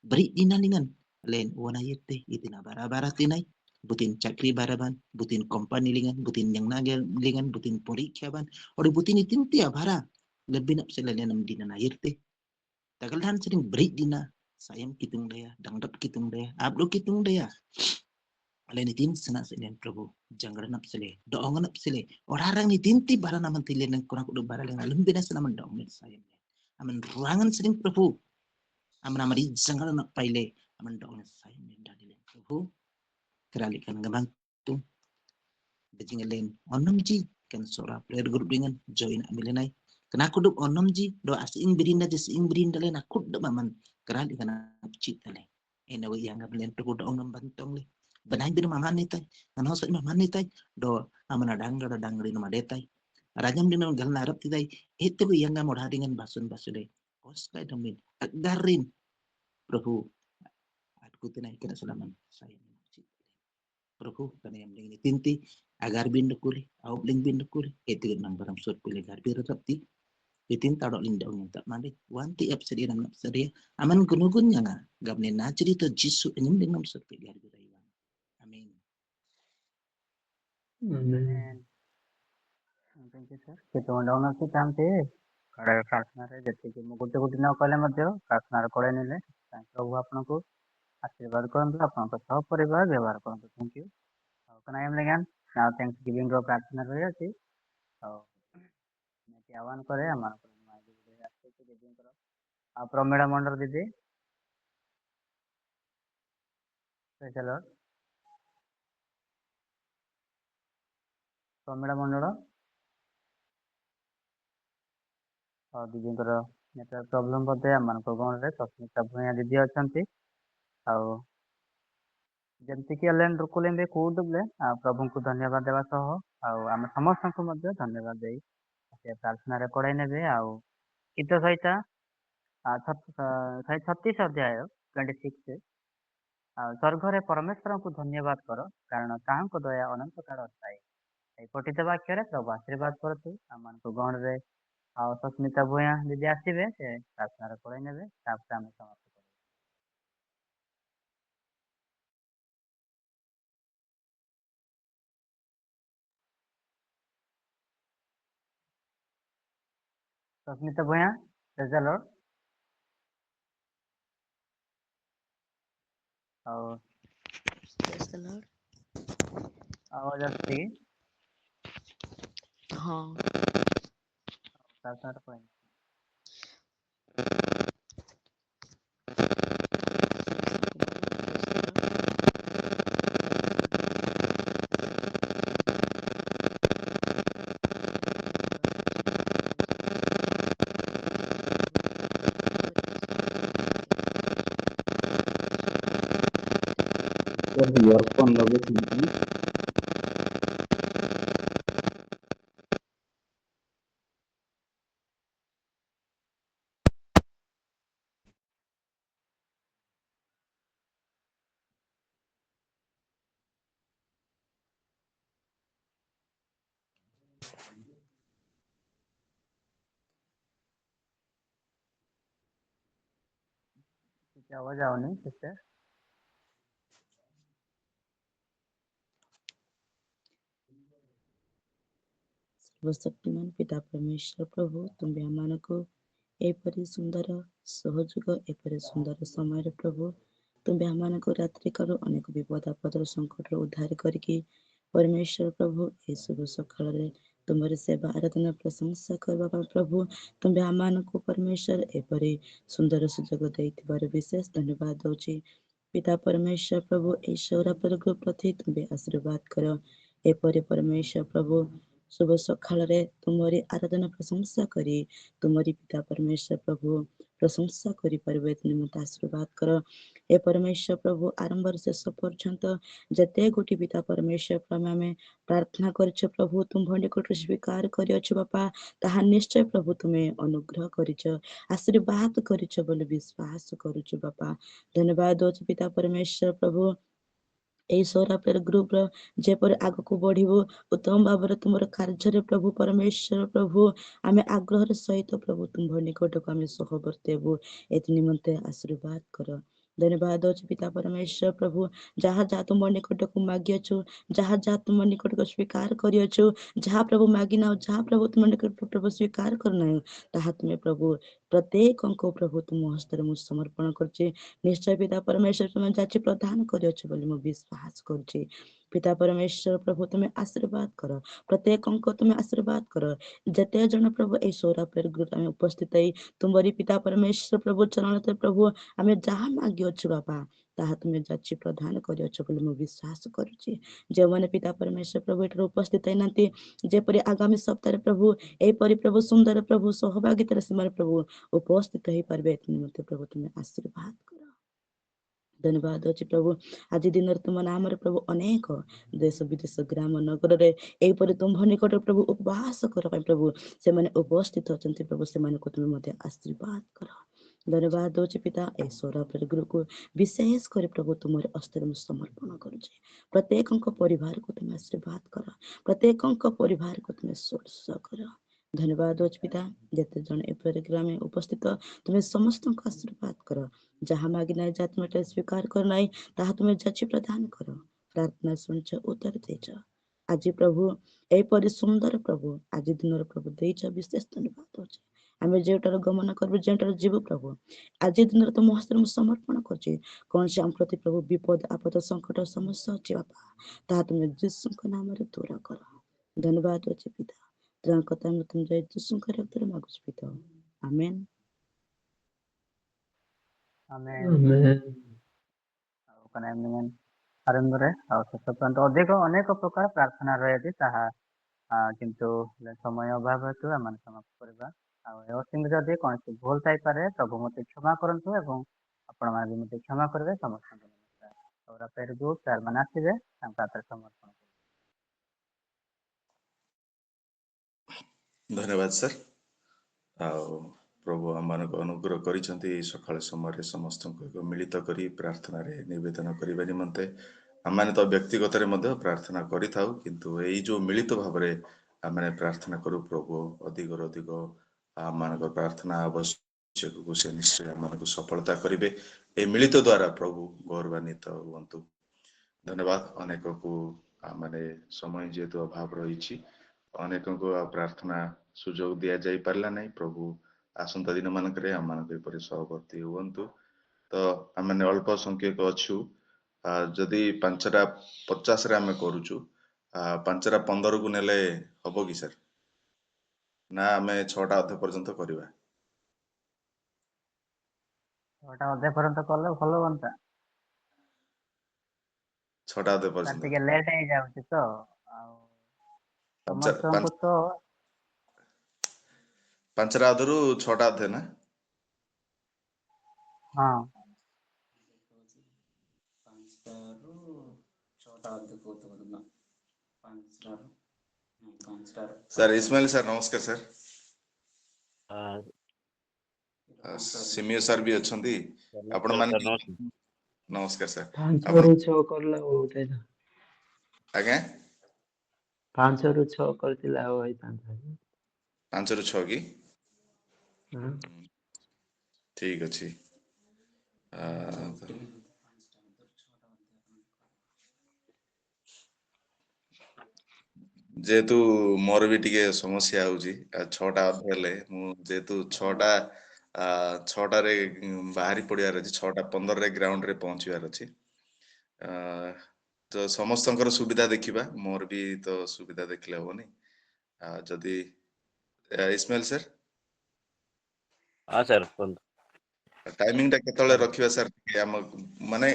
beri dina dengan len wana yete itina bara tinai butin cakri baraban butin kompani dengan butin yang nagel dengan butin porikya ban ori butin itin tia bara lebih nak selain nam dina na yete tagalhan sering beri dina sayang kitung daya dangdap kitung daya abdo kitung daya Alain itin sana selen Prabhu janggar nap sele doong nap sele orang ni tinti bara naman tilen ng kurang kudu bara lang alam binas naman doong ni sayang aman ruangan sering Prabhu aman amari janggar nap paile aman doong ni sayang ni dadilen Prabhu keralikan gamang tu bejing len onom ji kan sora prayer group dengan join amilenai kena kudu onom ji do asing berinda jesing berinda len aku do maman keralikan cita le enawi yang ngablen Prabhu doong ngambantong le Benai bin mama nitai, an hosok mama nitai, do amana dangri nama detai. Rajam din gal narap titai, itu yang nggak mau dengan basun basude. Oskai domin, agarin, Prabhu, aku tinai kena selaman saya. Prabhu, karena yang ini tinti, agar bin kuri, au bling bin kuri, itu nang barang suat pilih gar bir rapti, itin taro lindau yang tak mandi, wanti ap sedia nam sedia, aman gunugunnya nga, gabne na cerita jisu enyem dengan suat pilih gar bir ayam. Amin. And thank you, sir. Kita undang nanti tamte kada प्रार्थना रे जति कि मु गुटे गुटे न कहले मध्य प्रार्थना रे पड़े नेले प्रभु आपनको आशीर्वाद करंतु आपनको सब परिवार व्यवहार करंतु थैंक यू कना एम लेगन नाउ थैंक्स गिविंग रो प्रार्थना रे अछि तो मैं आह्वान करे हमार माय दीदी आसे कि दीदी करो आ प्रमेड़ा मंडल दीदी चलो प्रमेड़ा मंडल और दीदी नेटवर्क प्रॉब्लम बोधे आम गण रे सस्मिता भूया दीदी अच्छा जमती कि एलेन रुकुलेन दे कौदबले प्रभु को धन्यवाद देवा सह आम समस्त को मध्य धन्यवाद दे प्रार्थना रे पढ़ाई नेबे गीत सहित 36 अध्याय 26 स्वर्ग रे परमेश्वर को धन्यवाद कर कारण तांको दया अनंत काल थाए पठित वाक्य प्रभु आशीर्वाद करतु आम गण रे सस्मिता भूया दीदी आसबे से प्रार्थना रे पढ़ाई नेबे तापर आम समाप्त सस्मिता भूया प्रेज द लॉर्ड और Praise the Lord. आवाज आती हाँ प्रार्थना रे पढ़ाई ଇୟରଫୋନ୍ ଲଗେଇଛନ୍ତି आवाज आउनी सिस्टर सर्वशक्तिमान पिता परमेश्वर प्रभु तुम्हें ଆମମାନଙ୍କୁ ଏପରି ସୁନ୍ଦର ସହଯୋଗ ଏପରି ସୁନ୍ଦର ସମୟରେ ପ୍ରଭୁ ତୁମ୍ଭେ ଆମମାନଙ୍କୁ ରାତ୍ରିକାଳରୁ ଅନେକ ବିପଦ ଆପଦର ସଂକଟରୁ ଉଦ୍ଧାର କରିକି परमेश्वर प्रभु ଏ ଶୁଭ ସକାଳରେ ତୁମର ସେବା ଆରାଧନା ପ୍ରଶଂସା କରିବା ପାଇଁ ପ୍ରଭୁ ତୁମ୍ଭେ ଆମମାନଙ୍କୁ परमेश्वर ଏପରି ସୁନ୍ଦର ସୁଯୋଗ ଦେଇଥିବାରୁ ବିଶେଷ ଧନ୍ୟବାଦ ଦଉଛି पिता परमेश्वर प्रभु এই ସୌରଭ ପ୍ରତି ତୁମ୍ଭେ ଆଶୀର୍ବାଦ କର ଏପରି परमेश्वर प्रभु शुभ सकाଳରେ ତୁମରି ଆରାଧନା ପ୍ରଶଂସା କରି ତୁମରି ପିତା परमेश्वर प्रभु ପ୍ରଶଂସା କରିପାରିବେ ନିମନ୍ତେ ଆଶୀର୍ବାଦ କର हे परमेश्वर प्रभु आरंभ शेष पर्यंत जते गोटी पिता परमेश्वर ଆମେ प्रार्थना କରିଛ प्रभु ତୁମ ନିକଟରେ ସ୍ୱୀକାର କରିଅଛ ବାପା ତାହା ନିଶ୍ଚୟ ପ୍ରଭୁ ତୁମେ ଅନୁଗ୍ରହ କରିଛ ଆଶୀର୍ବାଦ କରିଛ ବୋଲି ବିଶ୍ୱାସ କରୁଛୁ ବାପା ଧନ୍ୟବାଦ ଦଉଛି ପିତା परमेश्वर प्रभु এই ସୌରାପେର ଗ୍ରୁପର ଯେପରି ଆଗକୁ ବଢିବ ଉତ୍ତମ ଭାବରେ ତୁମର କାର୍ଯ୍ୟରେ ପ୍ରଭୁ परमेश्वर ପ୍ରଭୁ ଆମେ ଆଗ୍ରହର ସହିତ ପ୍ରଭୁ ତୁମ ନିକଟକୁ ଆମେ ସହବର୍ତ୍ତୀ ହେବୁ ଏଥି ନିମନ୍ତେ ଆଶୀର୍ବାଦ କର ଧନ୍ୟବାଦ ଅଛି ପିତା परमेश्वर प्रभु ଯାହା ଯାହା ତୁମ ନିକଟକୁ ମାଗିଅଛୁ ଯାହା ଯାହା ତୁମ ନିକଟକୁ ସ୍ୱୀକାର କରିଅଛୁ ଯାହା ପ୍ରଭୁ ମାଗିନାଉ ଯାହା ପ୍ରଭୁ ତୁମ ନିକଟକୁ ପ୍ରଭୁ ସ୍ୱୀକାର କରୁନାହିଁ ତାହା ତୁମେ ପ୍ରଭୁ ପ୍ରତ୍ୟେକଙ୍କ ପ୍ରଭୁ ତୁମ ହସ୍ତରେ ମୁଁ ସମର୍ପଣ କରୁଛି ନିଶ୍ଚୟ ପିତା परमेश्वर ତୁମେ ଯାଚି ପ୍ରଦାନ କରିଅଛୁ ବୋଲି ମୁଁ ବିଶ୍ୱାସ କରୁଛି पिता परमेश्वर प्रभु तुम्हें आशीर्वाद करो प्रत्येक तुम्हें आशीर्वाद करो जते जन प्रभु ए सौरापेर ग्रुप में उपस्थित है तुम्हारी पिता परमेश्वर प्रभु चरण प्रभु आम जहाँ मागी अच्छु बापा ताहा तुम्हें जाची प्रदान करियछ बोली मु विश्वास करूची जे माने पिता परमेश्वर प्रभु एठार उपस्थित है नांती जेपरि आगामी सप्ताह प्रभु एपरि प्रभु सुंदर प्रभु सहभागितार सीमार प्रभु उपस्थित हो पारबे मते प्रभु तुम्हें आशीर्वाद करो ଧନ୍ୟବାଦ ଅଛି ପ୍ରଭୁ। ଆଜି ଦିନରେ ତୁମ ନାମରେ ପ୍ରଭୁ ଅନେକ ଦେଶ ବିଦେଶ ଗ୍ରାମ ନଗରରେ ଏହିପରି ତୁମ୍ଭ ନିକଟରେ ପ୍ରଭୁ ଉପବାସ କରିବା ପାଇଁ ପ୍ରଭୁ ସେମାନେ ଉପସ୍ଥିତ ଅଛନ୍ତି ପ୍ରଭୁ, ସେମାନଙ୍କୁ ତୁମେ ମଧ୍ୟ ଆଶୀର୍ବାଦ କର। ଧନ୍ୟବାଦ ଦଉଛି ପିତା, ଏ ସୌରଭ ଗୃହକୁ ବିଶେଷ କରି ପ୍ରଭୁ ତୁମର ହସ୍ତରେ ମୁଁ ସମର୍ପଣ କରୁଛି। ପ୍ରତ୍ୟେକଙ୍କ ପରିବାରକୁ ତୁମେ ଆଶୀର୍ବାଦ କର, ପ୍ରତ୍ୟେକଙ୍କ ପରିବାରକୁ ତୁମେ ସ୍ପର୍ଶ କର। ଧନ୍ୟବାଦ ଦଉଛି ପିତା, ଯେତେ ଜଣ ଏ ପ୍ରୋଗ୍ରାମରେ ଉପସ୍ଥିତ ତୁମେ ସମସ୍ତଙ୍କୁ ଆଶୀର୍ବାଦ କର। ଯାହା ମାଗି ନାହିଁ, ଯାହା ତୁମେ ସ୍ୱୀକାର କର ନାହିଁ, ତାହା ତୁମେ ଯାଚି ପ୍ରଦାନ କର। ପ୍ରାର୍ଥନା ଶୁଣିଛ, ଉତ୍ତର ଦେଇଛ। ଆଜି ପ୍ରଭୁ ଏହିପରି ସୁନ୍ଦର ପ୍ରଭୁ ଆଜି ଦିନରେ ପ୍ରଭୁ ଦେଇଛ, ବିଶେଷ ଧନ୍ୟବାଦ ଦଉଛି। ଆମେ ଯେଉଁଟାରେ ଗମନ କରିବୁ, ଯେଉଁଟାରେ ଯିବୁ ପ୍ରଭୁ, ଆଜି ଦିନରେ ତୁମ ହସ୍ତରେ ମୁଁ ସମର୍ପଣ କରୁଛି। କୌଣସି ଆମ ପ୍ରତି ପ୍ରଭୁ ବିପଦ ଆପଦ ସଙ୍କଟ ସମସ୍ୟା ଅଛି ବାପା, ତାହା ତୁମେ ଯୀଶୁଙ୍କ ନାମରେ ଦୂର କର। ଧନ୍ୟବାଦ ଅଛି ପିତା, ତାଙ୍କ କଥା ମୁଁ ତୁମ ଜୟ ଯୀଶୁଙ୍କ ରକ୍ତରେ ମାଗୁଛି ପିତା, ଆମେନ୍। ଆମେ Amen. ଆଉ କାରଣ ଏମିତି ଆରମ୍ଭରେ ଆଉ ଶେଷ ପର୍ଯ୍ୟନ୍ତ ଅନେକ ପ୍ରକାର ପ୍ରାର୍ଥନା ରହିଛି, ତାହା କିନ୍ତୁ ସମୟ ଅଭାବ ହେତୁ ଆମେ ସମାପ୍ତ କରିବା। ଆଉ ଏମିତି ଯଦି କୌଣସି ଭୁଲ ଥାଇପାରେ ପ୍ରଭୁ ମୋତେ କ୍ଷମା କରନ୍ତୁ ଏବଂ ଆପଣମାନେ ବି ମୋତେ କ୍ଷମା କରିବେ। ସମସ୍ତଙ୍କୁ ନମସ୍କାର। ଆଉ ଫେର ଗ୍ରୁପ ସାର୍ ମାନେ ଆସିବେ, ତାଙ୍କ ହାତରେ ସମର୍ପଣ କରିବେ। ଧନ୍ୟବାଦ ସାର୍। ଆଉ ପ୍ରଭୁ ଆମମାନଙ୍କୁ ଅନୁଗ୍ରହ କରିଛନ୍ତି ଏହି ସକାଳ ସମୟରେ ସମସ୍ତଙ୍କୁ ଏକ ମିଳିତ କରି ପ୍ରାର୍ଥନାରେ ନିବେଦନ କରିବା ନିମନ୍ତେ। ଆମମାନେ ତ ବ୍ୟକ୍ତିଗତରେ ମଧ୍ୟ ପ୍ରାର୍ଥନା କରିଥାଉ, କିନ୍ତୁ ଏଇ ଯୋଉ ମିଳିତ ଭାବରେ ଆମେ ପ୍ରାର୍ଥନା କରୁ, ପ୍ରଭୁ ଅଧିକରୁ ଅଧିକ ଆମମାନଙ୍କ ପ୍ରାର୍ଥନା ଆବଶ୍ୟକକୁ ସେ ନିଶ୍ଚୟ ଆମମାନଙ୍କୁ ସଫଳତା କରିବେ। এই ମିଳିତ ଦ୍ୱାରା ପ୍ରଭୁ ଗୌରବାନ୍ୱିତ ହୁଅନ୍ତୁ। ଧନ୍ୟବାଦ। ଅନେକକୁ ମାନେ ସମୟ ଯେହେତୁ ଅଭାବ ରହିଛି, ଅନେକଙ୍କୁ ପ୍ରାର୍ଥନା ସୁଯୋଗ ଦିଆଯାଇ ପାରିଲା ନାହିଁ। ପ୍ରଭୁ ଆସନ୍ତା ଦିନ ମାନଙ୍କରେ ଆମମାନଙ୍କ ଏପରି ସହବର୍ତ୍ତୀ ହୁଅନ୍ତୁ। ତ ଆମେ ଅଳ୍ପ ସଂଖ୍ୟକ ଅଛୁ, ଯଦି 5:50 ଆମେ କରୁଛୁ, 5:15କୁ ନେଲେ ହବ କି ସାର୍? ନା ଆମେ 6:30 ପର୍ଯ୍ୟନ୍ତ କରିବା? 6:30 ପର୍ଯ୍ୟନ୍ତ କଲେ ଭଲ ହୁଅନ୍ତା। 6:30 ପର୍ଯ୍ୟନ୍ତ ଟିକେ ଲେଟ୍ ହେଇଯାଉଛି ତ, ଆଉ ସମସ୍ତଙ୍କୁ ତ 5:30ରୁ 6:30 ନା? ହଁ 5ଟାରୁ 6ଟା ଅଧେ କହୁଥିବ ନା? 5ଟାରୁ ସାର୍ ଇସ୍ମାଇଲ ସାର୍ ନମସ୍କାର ସାର୍। ସିମିୟ ସାର୍ ବି ଅଛନ୍ତି। ଆପଣ ମାନେ ନମସ୍କାର ସାର୍। 5ରୁ 6 କରିଲା ବୋଧେ। ଆଜ୍ଞା 5ରୁ 6 କରିଥିଲା ଆଉ ହେଇଥାନ୍ତା। 5ରୁ 6 କି? ହଁ। ଠିକ ଅଛି। ଯେହେତୁ ମୋର ବି ଟିକେ ସମସ୍ୟା ହଉଛି, 6ଟା ଅଧେ ହେଲେ ମୁଁ ଯେହେତୁ 6ଟାରେ ବାହାରି ପଡିବାର ଅଛି, 6:15ରେ ଗ୍ରାଉଣ୍ଡରେ ପହଞ୍ଚିବାର ଅଛି। ତ ସମସ୍ତଙ୍କର ସୁବିଧା ଦେଖିବା, ମୋର ବି ତ ସୁବିଧା ଦେଖିଲେ ହବନି। ଯଦି ଇସ୍ମାଇଲ ସାର୍ ହଁ ସାର୍ କୁହନ୍ତୁ। ଟାଇମିଂ ଟା କେତେବେଳେ ରଖିବା ସାର୍? ଆମ ମାନେ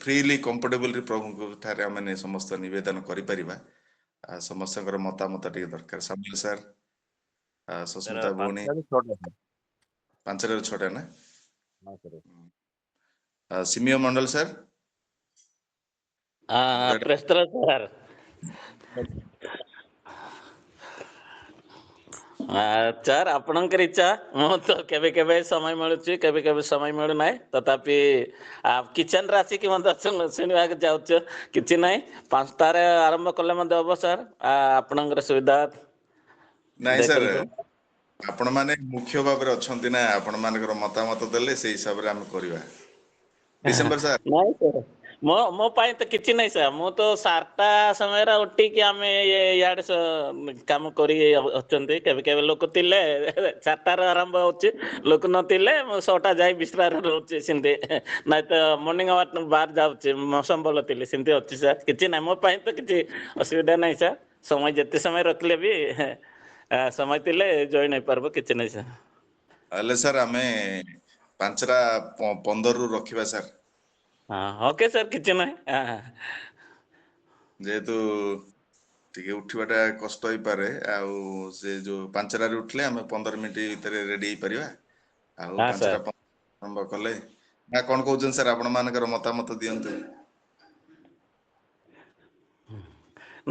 ଫ୍ରିଲି କମ୍ଫର୍ଟେବଲି ପ୍ରଭୁଙ୍କ ଠାରେ ଆମେ ସମସ୍ତ ନିବେଦନ କରିପାରିବା। ସମସ୍ତଙ୍କର ମତାମତ ଟିକେ ଦରକାର। ସାମିଲ ସାର୍, ସସ୍ମିତା ଭଉଣୀ, 5ରୁ 6ଟା ନା? ସିମିୟ ମଣ୍ଡଳ ସାର୍, ପ୍ରେସ୍ତର ସାର୍। ସାର୍ ଆପଣଙ୍କର ଇଚ୍ଛା, ମୁଁ ତ କେବେ କେବେ ସମୟ ମିଳୁଛି, କେବେ କେବେ ସମୟ ମିଳୁନାହିଁ। ତଥାପି କିଚେନ୍ରେ ଆସିକି ମଧ୍ୟ ଶୁଣିବାକୁ ଯାଉଛୁ, କିଛି ନାହିଁ। 5ଟାରେ ଆରମ୍ଭ କଲେ ମଧ୍ୟ ହବ ସାର୍, ଆପଣଙ୍କର ସୁବିଧା ନାଇଁ ସାର୍, ଦେଖନ୍ତୁ। ଆପଣ ମାନେ ମୁଖ୍ୟ ଭାବରେ ଅଛନ୍ତି ନା, ଆପଣ ମାନଙ୍କର ମତାମତ ଦେଲେ ସେଇ ହିସାବରେ ଆମେ କରିବା। ଡିସେମ୍ବର ସାର୍, ନାଇଁ ସାର୍, ମୋ ପାଇଁ ତ କିଛି ନାହିଁ ସାର୍। ମୁଁ ତ 7ଟା ସମୟରେ ଉଠିକି ଆମେ ଇଆଡେ କାମ କରି ଅଛନ୍ତି। କେବେ କେବେ ଲୋକ ଥିଲେ 4ଟାରେ ଆରମ୍ଭ ହଉଛି, ଲୋକ ନଥିଲେ ମୁଁ 6ଟା ଯାଇ ବିଶ୍ରାମ ରହୁଛି। ସେମିତି ନାଇଁ ତ ମର୍ଣ୍ଣିଂ ୱାକ୍ ବାହାର ଯାଉଛି, ସମ୍ବଳ ଥିଲେ ସେମିତି ଅଛି ସାର୍। କିଛି ନାହିଁ, ମୋ ପାଇଁ ତ କିଛି ଅସୁବିଧା ନାହିଁ ସାର୍। ସମୟ ଯେତେ ସମୟ ରଖିଲେ ବି ସମୟ ଥିଲେ ଜଏନ୍ ହେଇପାରିବ, କିଛି ନାହିଁ ସାର୍। ହେଲେ ସାର୍ ଆମେ 5:15ରୁ ରଖିବା ସାର୍। ହଁ ଓକେ ସାର୍, କିଛି ନାହିଁ। ଯେହେତୁ ଟିକେ ଉଠିବାଟା କଷ୍ଟ ହେଇପାରେ, ଆଉ ସେ ଯୋଉ 5ଟାରେ ଉଠିଲେ ଆମେ 15 ମିନିଟ୍ ଭିତରେ ରେଡି ହେଇପାରିବା। ଆଉ ହଁ ସାର୍। 5:15 ଆରମ୍ଭ କଲେ ନା କଣ କହୁଛନ୍ତି ସାର୍, ଆପଣ ମାନଙ୍କର ମତାମତ ଦିଅନ୍ତୁ।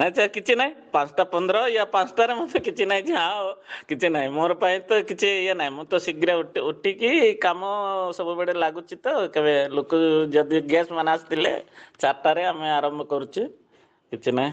ନାଇଁ ସାର୍ କିଛି ନାହିଁ, 5ଟା 15 ୟା 5ଟାରେ ମତେ କିଛି ନାହିଁ ଯେ ହଁ କିଛି ନାହିଁ, ମୋର ପାଇଁ ତ କିଛି ଇଏ ନାହିଁ। ମୁଁ ତ ଶୀଘ୍ର ଉଠିକି କାମ ସବୁବେଳେ ଲାଗୁଛି। ତ କେବେ ଲୋକ ଯଦି ଗେଷ୍ଟ ମାନେ ଆସିଥିଲେ 4ଟାରେ ଆମେ ଆରମ୍ଭ କରୁଛୁ, କିଛି ନାହିଁ।